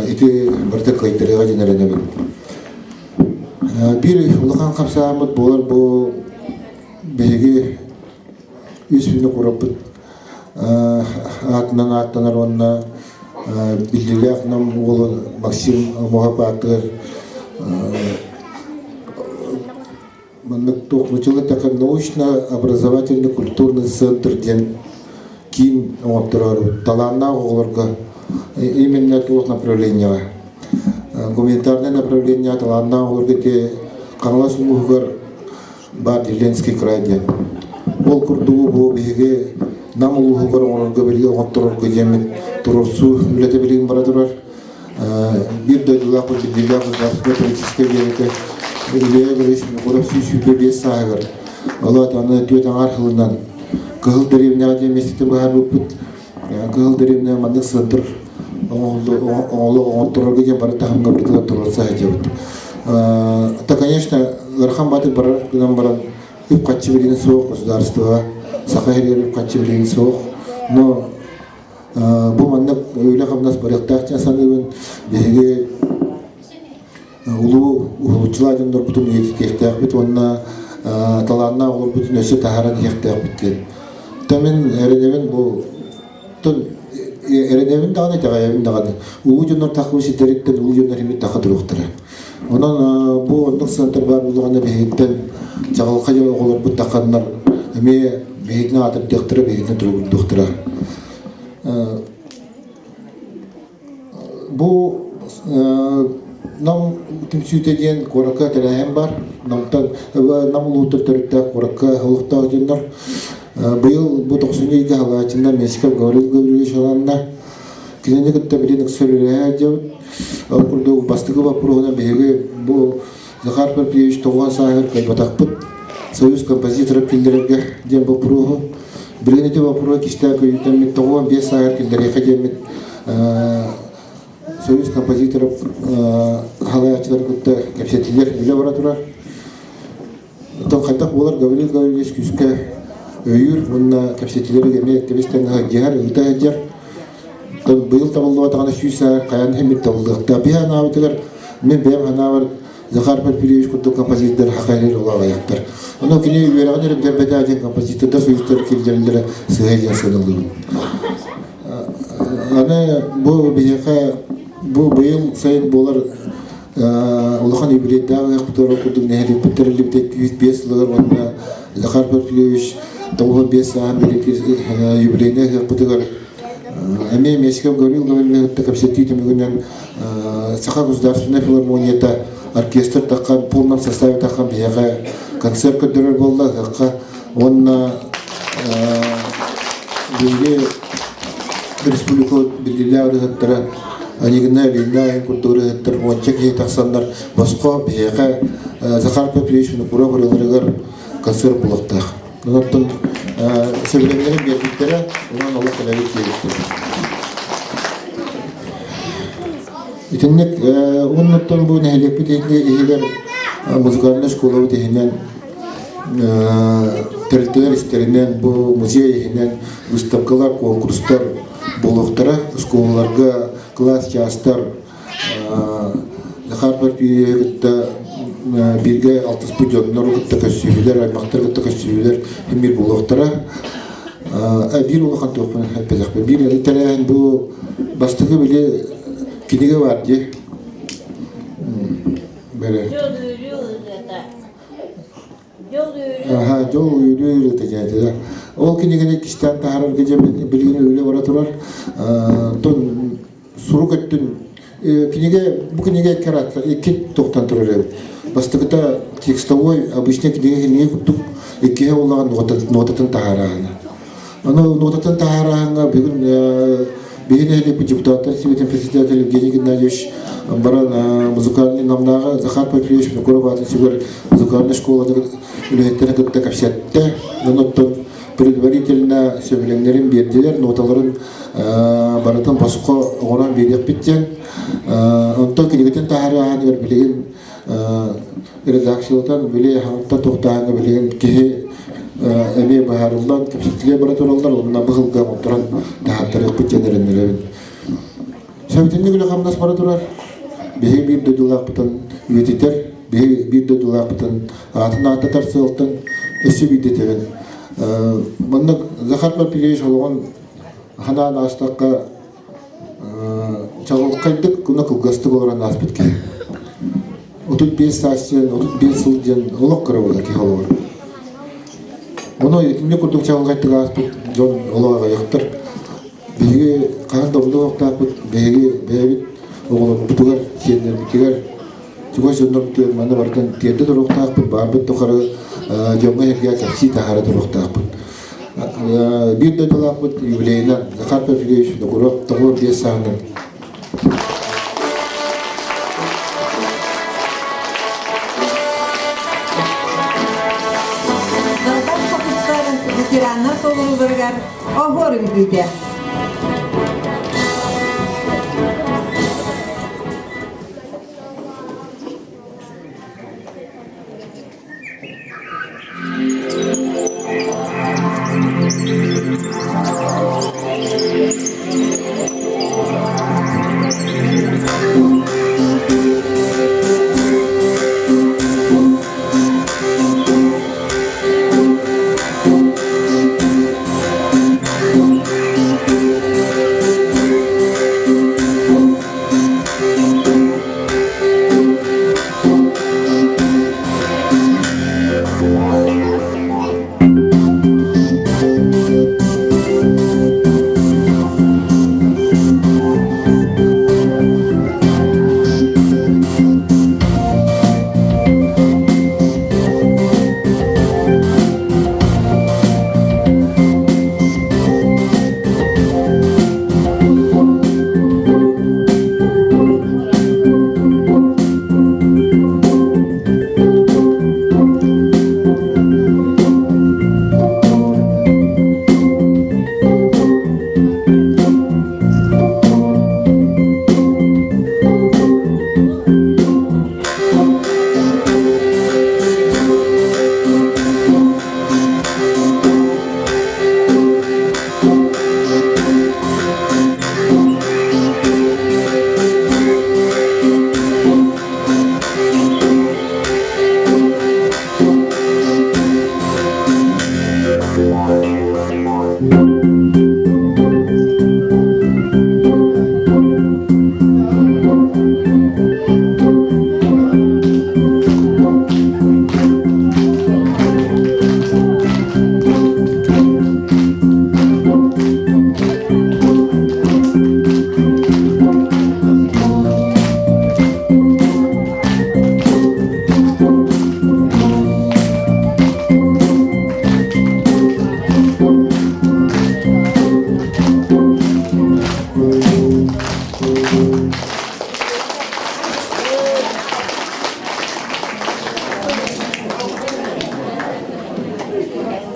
Speaker 6: iti barda kayıtlarıga jenerenemit. Bir uluqan kapsamıt bolar bu beygi 100.000 kurapıt, atlanar onna bildiği aknam olu Maksim Muhabbatır, Маннактохнучила така научно-образовательный культурный центр ден Ким таланна оғылырға именно това направление. Гуманитарное направление таланна оғылырға те қаңлас ұлығығыр бар Деленский край ден. Ол күрдуы бұл бейге нам ұлығығыр оғылырға бірге оғыттырырға демет тұрырсу үлеті білген бара тұрар. Bir döydülақы білділіғы жасына политическая вереті Илья Борисович, куда всю сюда без сагар. Вот она идет архилынан. Кыл деревня вместе тем гарбут. Кыл деревня мандык центр. Он торговый день бар там говорит торговый сайт. Это, конечно, Архам Батыр бар нам баран. И в качестве сок государства, Сахария в качестве сок. Но bu mandык öyle kamnas barıktak çasanıvın. Bege улуу улуучулардын бутун эйтектек бит онна таланна олор бутун өсө тахаран эйтектек бит. Тамен эреневин бу тон эреневин дагы тагайын дагы. Улуучундар такыбышы деректен улуучундар эмет такы туруктура. Онан бу ондук центр бар болгону бейттен жагалка олор бут такандар эме бейтне атып дектире бейтне туруктура. Бу нам тимсүтеден коракка теләһәм бар. Намтан намулутыр төрөттә коракка хулуктагы җиннәр. Быел бу 92 галачында Мексика гөрүлгө шаланна. Кинене көттә билек сөйләгән җав. Алкурдо бастыгы вопросына беге бу Захар Парфилевич тоган сагыр кайбатакпыт. Союз композиторов килдерге дем вопросу. Биринче вопрос киштә көйтәм тоган 5 сагыр килдерге хәҗәмит. Союз композиторов халаячылар күтті кәпсетілер үлі бара тұрар. Тон қайтақ болар Гаврил күшке өйір, мұнна кәпсетілері кеме кәбестен ғадияр, ұлта ғадияр. Тон бұйыл табылды батағана 100 сағыр қаян хемет табылды. Табия анауытығар, мен бәйім анауыр Захар Парфилевич күтті композитор хақайлер олаға аяқтар. Оны кене үйеріған әрім дәрбәді әден композиторда союзтар келдерілері сығайден сынылды. Аны бұл бейеқа bu bıyıl sayın bolar улахан юбилейдагы кутары кудун нехли петерли бит 105 yıllar onda Захар Парфилевич того без юбилейных хапытыгар эми Мексика говорил так обсетитами гунен Саха государственная филармонията оркестр таккан полном составе таккан бияга концерт көтөрөр болду хакка онна бизге республика билилер хаттара анигна линна культура хаттар вончак ей таксандар боско бияга Захар Петровичны кура-кураларыгар концерт булактак. Онтон сөйлемдерин бердиктери онан Аллах талабы келиптир. Итинник оннотон бу нехелепи дейдер музыкальный школа дейден территория истеринен бу музей выставкалар, конкурстар болуктара школаларга класс частар Захар Петровичта бирге 60 миллионнор көсүйлөр, аймактар көсүйлөр эмир болуктара бир улахан топун хепезак бир италиан бу бастыгы биле кинеге бар ди. Бере. Жол үйрү дегенде. Ол кинеге киштан тахарар геже билгени үйлө бара турар. Тон сурук өттүн кинеге бу кинеге карат эки токтон турар. Бастыгыта текстовой обычно кинеге не куттук эки уллаган нотатын тахарана. Аны нотатын тахарана бүгүн Бигенели депутаттар Совета председатель Евгений Геннадьевич баран музыкальный намнага Захар Петрович Куроватын сигар музыкальная школа үлеттер кытта капсетте. Оттон предварительно сөйлемдерин бердилер, ноталарын баратын басқа оңан берек биттен. Оттон килегетен тахараан билеген редакциялардан биле хатта токтааны билеген кеhe эме баһарылдан кепсетле баратуралдар онна быгылга моторан тахаттары күченеренлерин сөйтүнү гүлө камнас баратурар беги бир дөдүлак үетитер бир дөдүлак атын ататар сылтын өсү бидетеген мында Захар Петрович болгон ханан астакка чагылкайдык куна кылгасты болгон аспетке 35 сасын 35 жылден улак кырабыда кихалар. Оны не курдук чагылгайдык аспет жон улага яктыр. Биги кандай улак биги бебит оголор бутугар сендер битигер. Чуга жоннор мана бартан терде туруктак барбыт тохары жонга ягя такси тахара туруктак. Бир да талапыт юбилейна Захар Петрович докурок тогор бесанын.
Speaker 1: Ветеранlar толууларга огорун үйдө.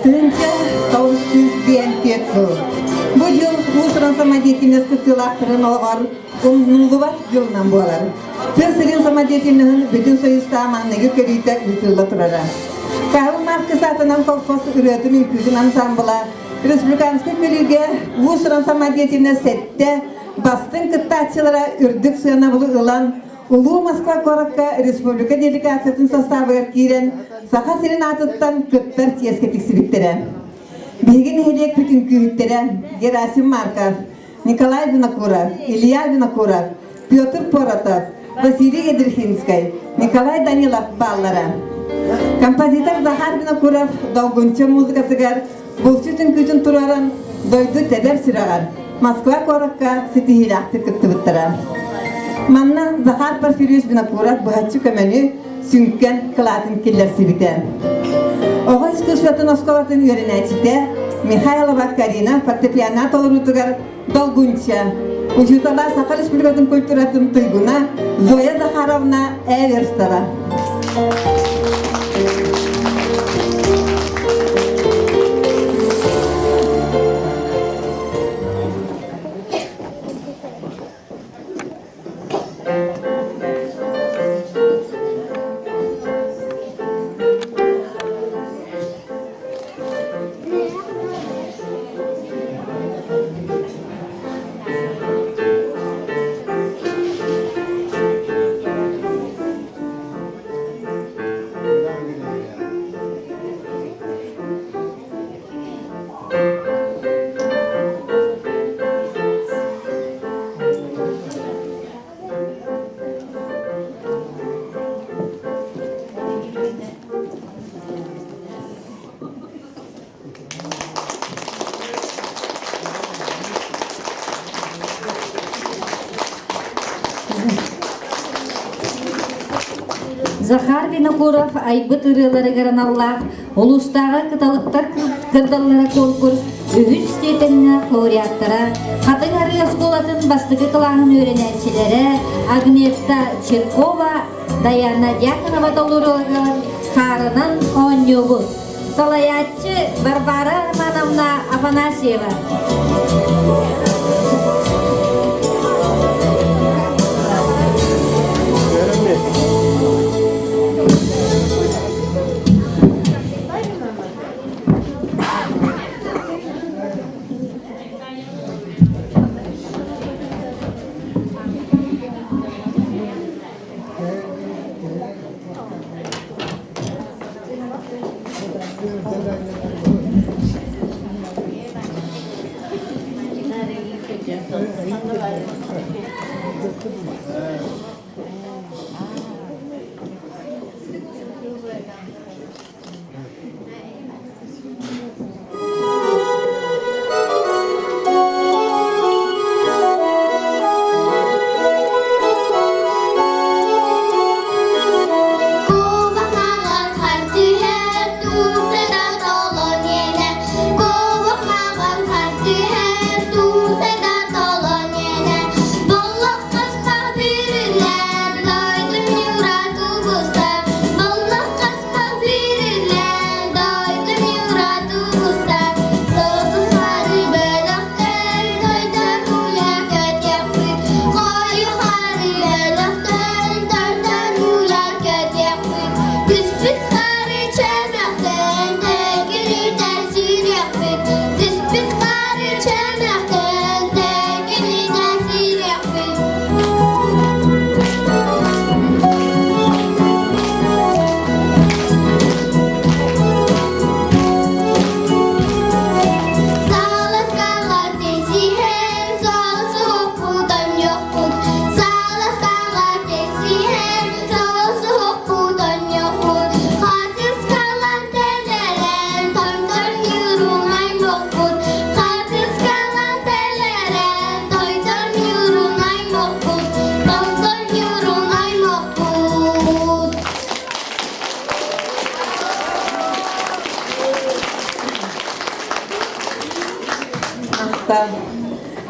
Speaker 1: Тынча 905 жыл. Бұл жыл ұсырын самадетінес күттілақтырын олғар ұмнулуат жылынан болар. Тын самадетінігін бүтін союста маңнығы көрійтек бүтілі тұрара. Қағыл маркасы атынан колхоз үрөті мүмкізін ансамбыла республиканскы көріге ұсырын самадетінес сәтті бастың кыттатчылара үрдік сыйына бұлы ұлан Улуу Москва коракка республика делегациясын составы кирен саха сирен атыттан кыттар тиеске тиксибиттерен. Бейген хелек бүтін күйіттерен Герасим Марков, Николай Винокуров, Илья Винокуров, Петр Поротов, Василий Едрихинский, Николай Данилов баллара. Композитор Захар Винокуров долгунча музыкасыгар болчутын күтін тураран дойду тедер сирагар. Москва коракка сетихилахты кыттыбыттара. Манна Захар Порфирьевич Винокуров бұхатчы көмені сүнкен кылатын келер сибитен. Оға искусстватын осколатын үйренәчіде Михайлова Карина фортепиано толырутыгар долгунча. Учутала Саха Республикатын культуратын тыйгуна Зоя Захаровна Эверстова.
Speaker 7: Захар Винокуров айбыт ырылары гараналлах, улустағы кыталықтар кырдаллара конкурс, үгіт степеніне лауреаттара, қатын ары осколатын бастығы қылағын өренәтшілері, Агнета Черкова, Даяна Дьяконова толырылығын қарынан оньюбу. Салаятчы Барбара Романовна Афанасьева.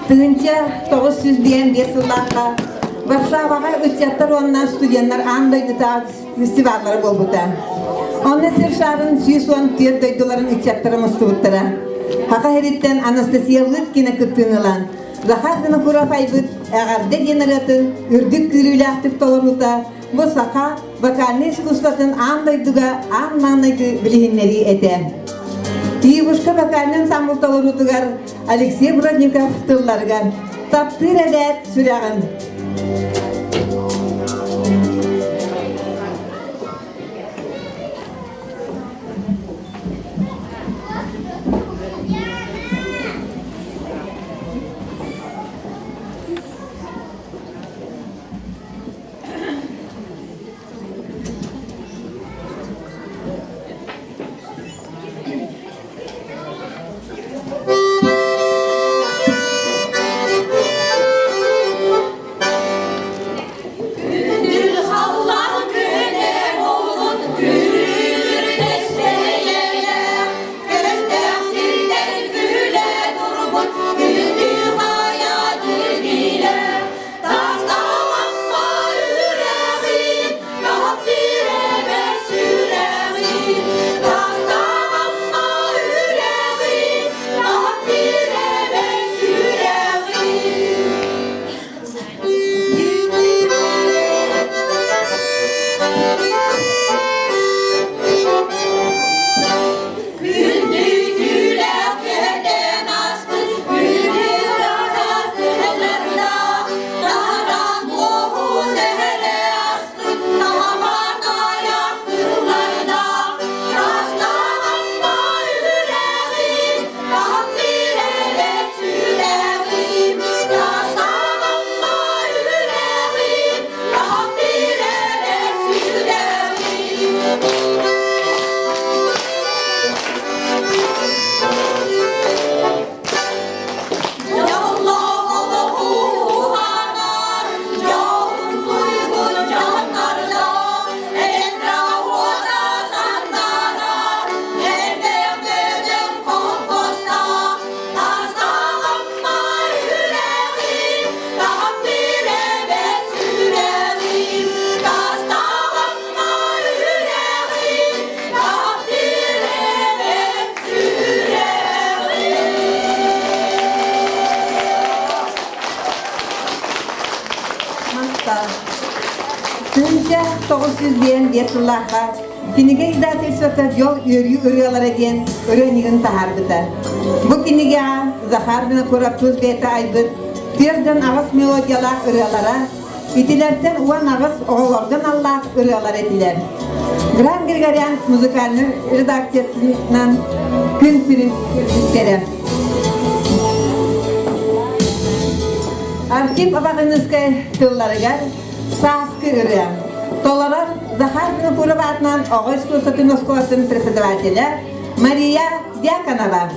Speaker 1: Тыгынча 905 жылларда Варшаваға өтчаттар онна студенттар андай фестивальлары болбута. Anne Serşar'ın süyüsüan tüyer döydülerin içyattırı mıstı Haka heritten Anastasia Lütkine kıttığınılan. Zahar dını kura faybıt, ağarda generatın, ürdük kürüyle aktif dolaruta, bu saka, vakalini iskustatın andaydıga, anmanaydı bilihinleri ete. Tiyubuşka vakalinin samurtalarıtıgar, Alexey Brodnikov tıllargan, taptır eder sürağın. Tünce 900 Betullah Kinige izdательствода yol örüyorlar diyen öğrenigin taharbıda. Bu kinige Zahar bina kurap tuz beta aybıt, tiyerden ağız melodiyalar örüyorlara, itilerden uvan ağız oğullardan Allah örüyorlar ediler. Gran Gregorian müzikalini redaksiyasından gün sürüm isterim. Arkiv abağınızga tıllarıgar, Saskı örüyor. Tolara Zahar bina kurap atnan ağız kursatı Moskvasının presedavatelя Maria Dyakonova.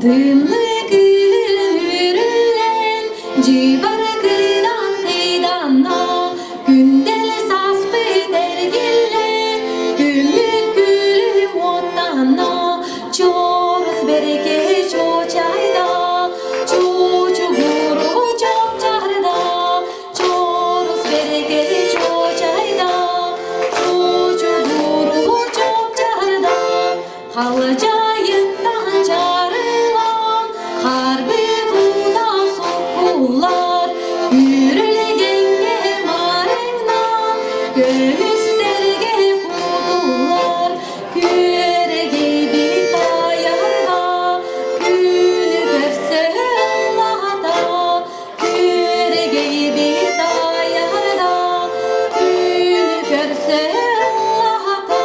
Speaker 4: Dımlı gülürlen civarı kıyıdan kıyıdanna gündel sas dergille gümlük gülü ottanna çoruz bereke çoçayda çoçu guru çoçarda çoruz bereke çoçayda çoçu guru çoçarda halacayından çağrılan harbi buda sokullar yürülgenge marena göğüslerge kudular kürege bir tayarda günü görse Allah'ta kürege bir tayarda günü görse Allah'ta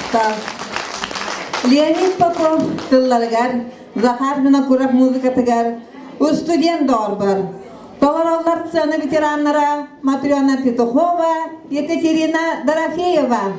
Speaker 1: Мақтал. Леонид Попов тылларгар, Захар Винокуров музыкатыгар, студент дорбар. Толороллар сцена ветераннара Матрена Петухова, Екатерина Дорофеева.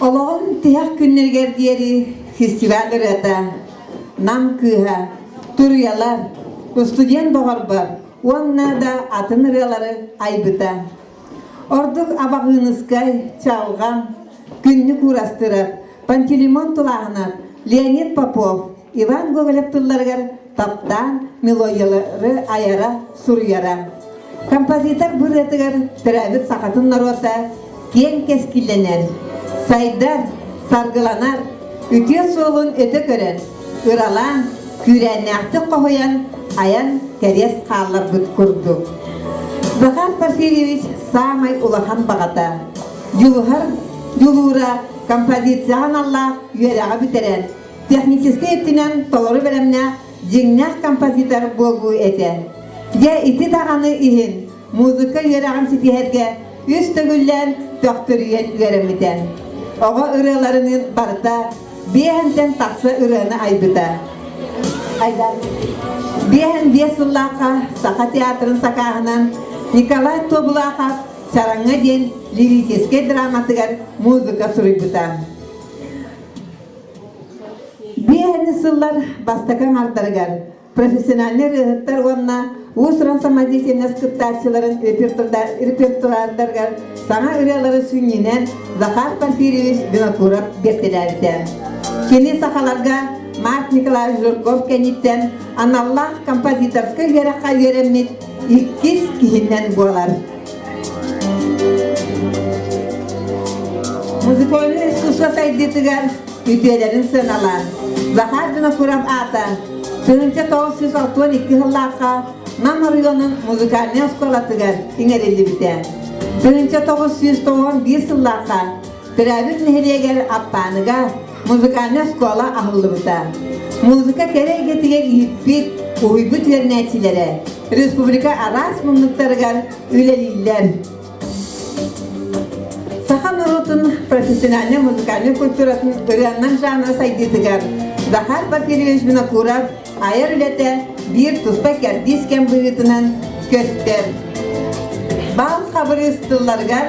Speaker 1: Olağın tiyaq günlerger diyeri festivaller ete, nam kıha, turuyalar, student doğar var, onna da atın rıyaları aybıta. Orduk abağınızkay çalgan, günlük uğrastırır, Pantelimon tulağına Leonid Popov, Ivan Gogolev tıllargar taptan melodiyaları ayara suruyara. Kompozitor bu retigar terabit sakatın narota, ken keskillenen, saydar, sargılanar, ütüye solun öte kören, ıralan, kürenakti kohoyan, ayan keres kallar büt kurdu. Захар Порфирьевич самай улахан бағата. Юлура композицияған Аллах үйеріға бітерен. Технический ептінен толыры бәрімне жеңнәк композитор болу әті. Де ити тағаны иhin, музыка үйеріған сетихетке үз төгіллән доктор үйерімітен. Оға ұрыларының барыта, бейхентен тақсы ұрыны айбыта. Айдар, бейхен бесыллаққа Сақа театрын сақағынан Николай Тобулахов сараңа ден лирический драматыгар музыка сурыйбыта. Бейхені сыллар бастакан артарыгар, профессиональный рыгыттар онна Усран самодеятельность скриптачыларын репертуардаргар саңа ырялары сүнненен Захар Порфирьевич Винокуров бертеләрден. Кені сақаларға Марк Николаевич Журков кәниттен аналлах композиторскай вераққа вереммет иккис кихиннен болар. Музыкальный искусство тайдетігер үтелерін сыналар. Захар Винокуров ата 1962 жылларқа Нам районun музыкальный школатыгар иңерелі бітен. 1991 жылларқа Пирабит нехерегер аппаныға музыкальный школа ахылы бұта. Музыка керегетігер еппет, уйбыт вернәтчілері, республика арас мұңлықтарығар үлелейлер. Сахан Урутын профессиональный музыкальный культуратын ұряннан жанына сайдетігер Захар Порфирьевич Винокуров айыр үлеті bir tuspaq kerdisken buyutunan köster. Bal xabaristıllargar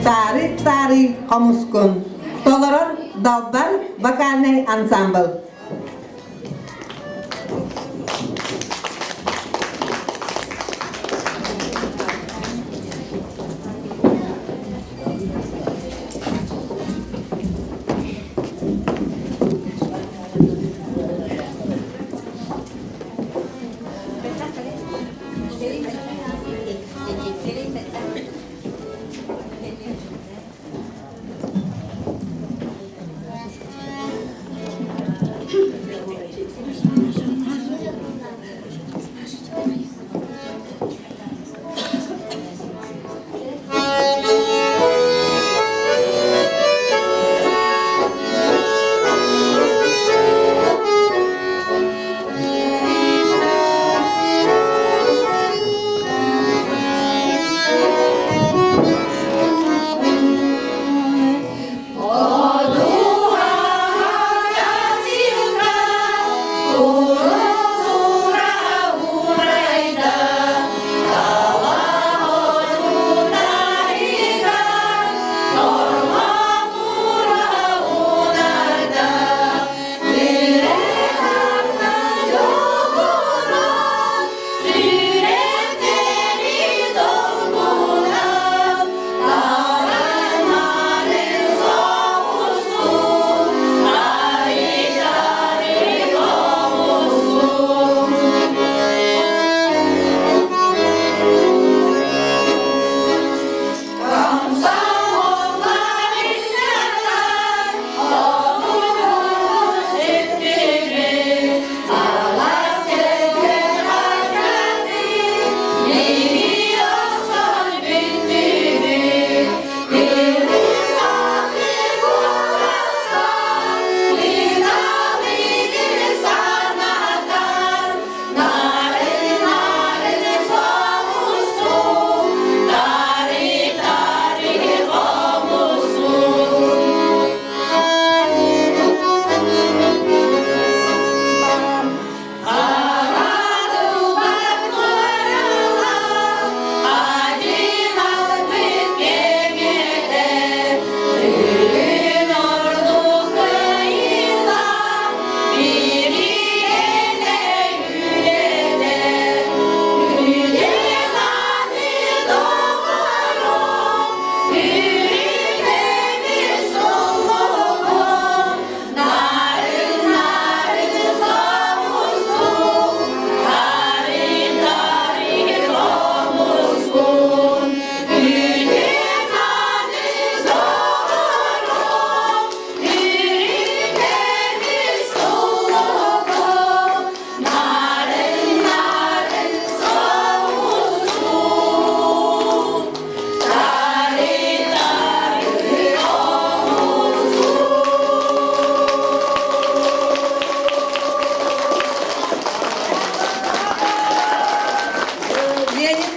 Speaker 1: tarih qamuskun. Tolarar dalbar vokальный ансамбль.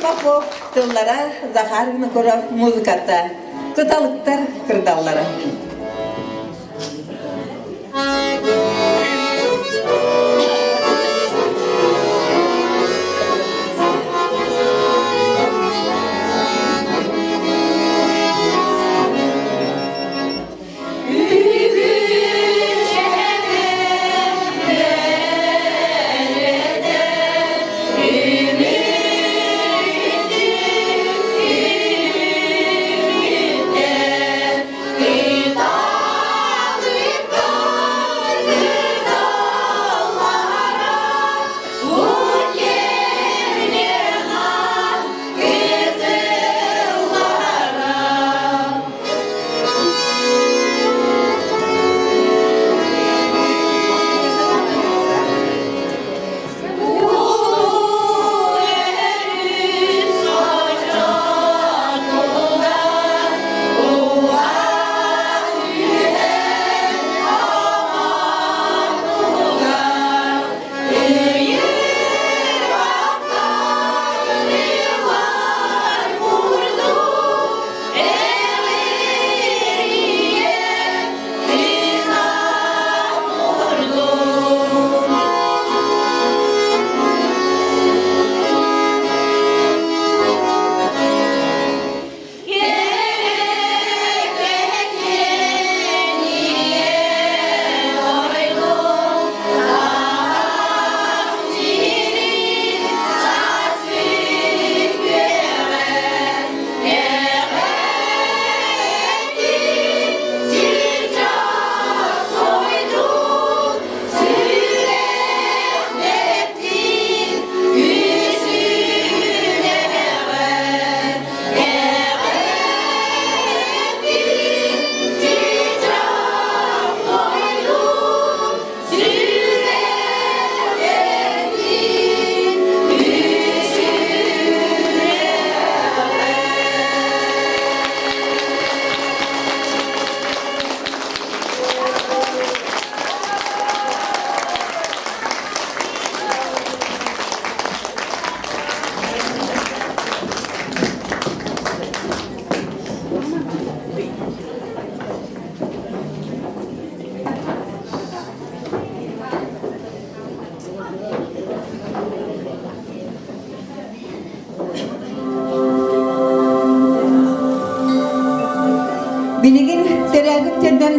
Speaker 1: Попов, тыллара, Захар Винокуров музыката, кыталыктар кырдаллары.
Speaker 4: Thank you.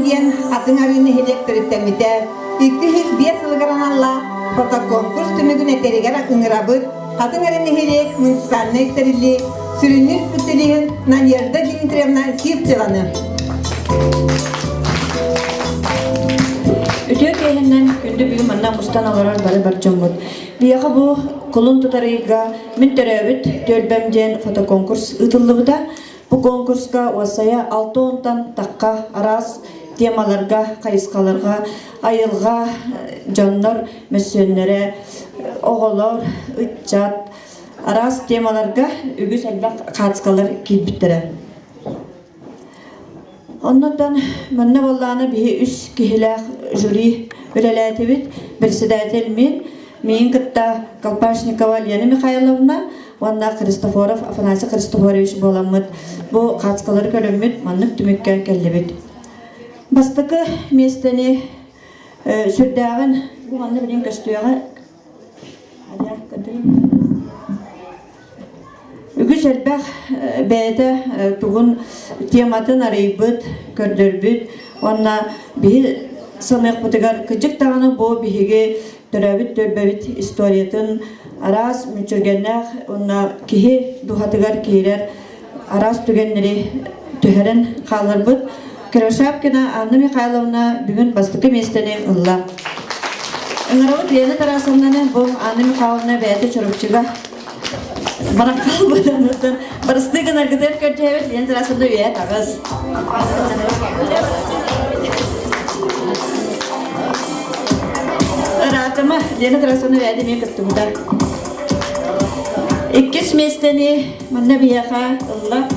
Speaker 1: диэн атын арыны электритемите 205 ылгыран алла фотоконкурс түмүгүн этеригер ыңырабыт атын арыны элек муниципальный терили сүрүнүр күтүлүгүн Надежда Дмитриевна Сивцеваны.
Speaker 8: Өтө кеһиннен күндү бүгүн манна мустан аларар бары барчаммыт. Бияга бу колун тутарыга мен төрөбүт төлбөмден фотоконкурс ытыллыбыта. Бу конкурска уасая 6 онтан такка арас темаларга, кайыскаларга, айылга, жоннор, мөссөннөрө, оголор, ытчат, арас темаларга үгүс албак катыскалар килбиттере. Оннотан манна болланы бии үс кихилах жюри үлелетибит председатель мен кытта Колпашникова Лена Михайловна, онна Христофоров Афанасий Христофорович боламыт. Бу катыскалар көрөммүт маннык түмүккө келдибит. Бастыкы местени сүрдөгөн бу манны билен көстүгө үгүс элбэх бээте тугун тематын арыйбыт, көрдөрбүт, онна бии самык бутыгар кыжык таганы бу биһиги төрөбүт төлбөбүт историятын арас мүчөгеннах, онна кихи духатыгар киирер арас түгеннери төһөрен калырбыт. Кирошапкина Анна Михайловна бүгүн бастыкы местени ылла. Ыңарабыт Лена Тарасовнаны бу Анна Михайловна бээте чорупчуга Баракал баданытын барыстыгын аргызер көрчебет Лена Тарасовна үйе тагыз. Ратыма Лена Тарасовна үйе деме кыттымда. Иккис местени манна бияха ылла.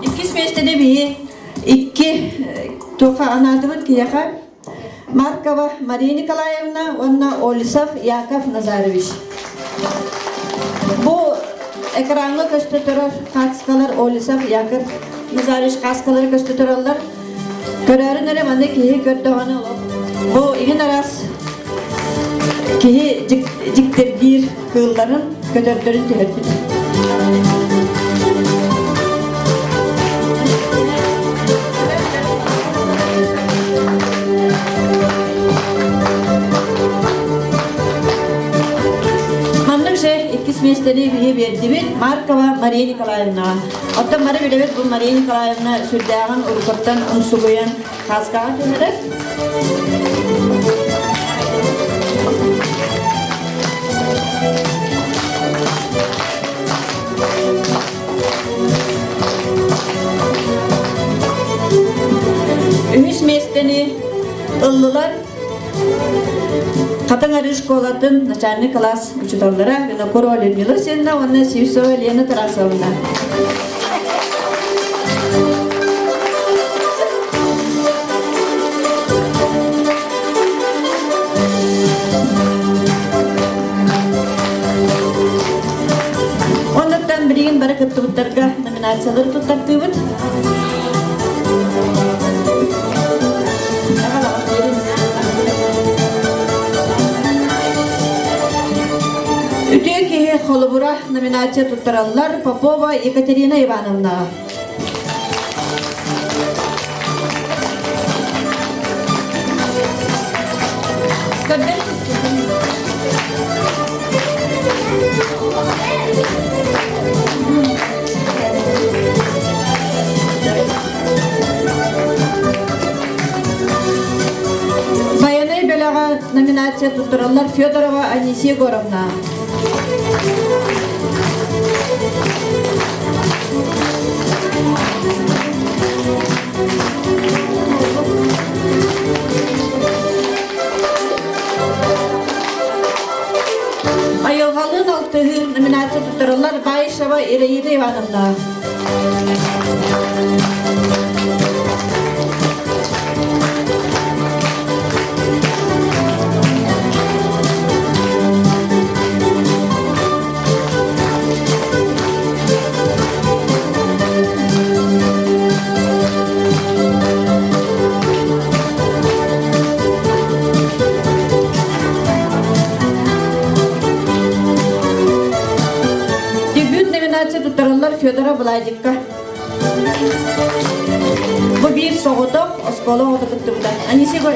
Speaker 8: Иккис местени бии икки тоқа анадыбыт кияха Маркова Мария Николаевна, онна Олисов Яков Назарович. Бу экранга көстө турар катыскалар Олисов Яков Назарович каскалар көстө туралар. Көрөрүн эле мында кии көрдөгөнү олоп. Бу иген арас кии жиктердир кылларын көтөрдөрүн төлөпүт. Местени бии бердибит Маркова Мария Николаевна. Оттан бары билебет бу Мария Николаевна сүрдөгөн урукоттан унсугуян каскага келерек. Үмүс местени ыллылар Катаңары школатын начальный класс учителлара Винокурова Людмила Сенна, онна Сивцова Лена Тарасовна. Оннаттан билген баракаттыбыттарга номинациялар туттартыбыт. Үтеки холобура номинация туттараллар Попова Екатерина Ивановна. Баянай Беляга номинация туттараллар Федорова Анисия Егоровна. Айылгалын алтыгы номинация туттараллар Байшева Ираида Ивановна. Федора Владика. bir soğutuk, oskola oldu kıttı bu da. Annesi gör,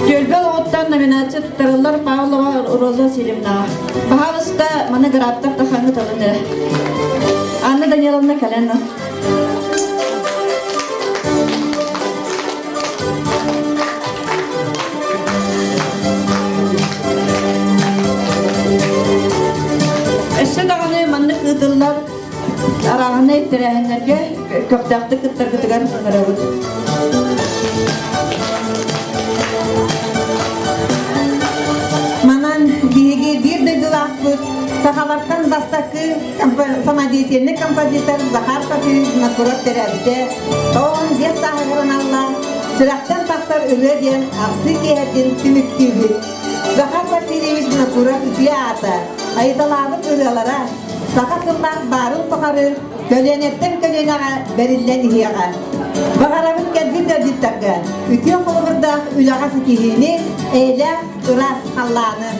Speaker 8: Gölbel oğuttan nominasyon tutarıllar Pavlova Roza Selimna. Bahavısta bana gıraptak da hangi talınır. Anna Daniyelovna Kalena. Eşe dağını manlı kıdırlar. Arağını ettirenlerge köktaktı kıttar kıtıgar sınırı.
Speaker 1: Манан биһиги бир дыгылаахпыт сахалардан бастакы самодеятельный композитор Захар Патриевич Накуров терәбите тоон бес сахыгыраналла сырактан тахтар өлө диэн аксы киһэрдин түмүктүүбүт Захар Патриевич Накуров үтүе ата айдалаабыт өлөлара саха кыллаах баарын тохары көлөнеттен көлөнага бериллен иһиэҕа Бағарабын кәдбір дәрдіттарға, үтіе қолығырдақ үлаға сікihini, әйлә, ұрас Алланы.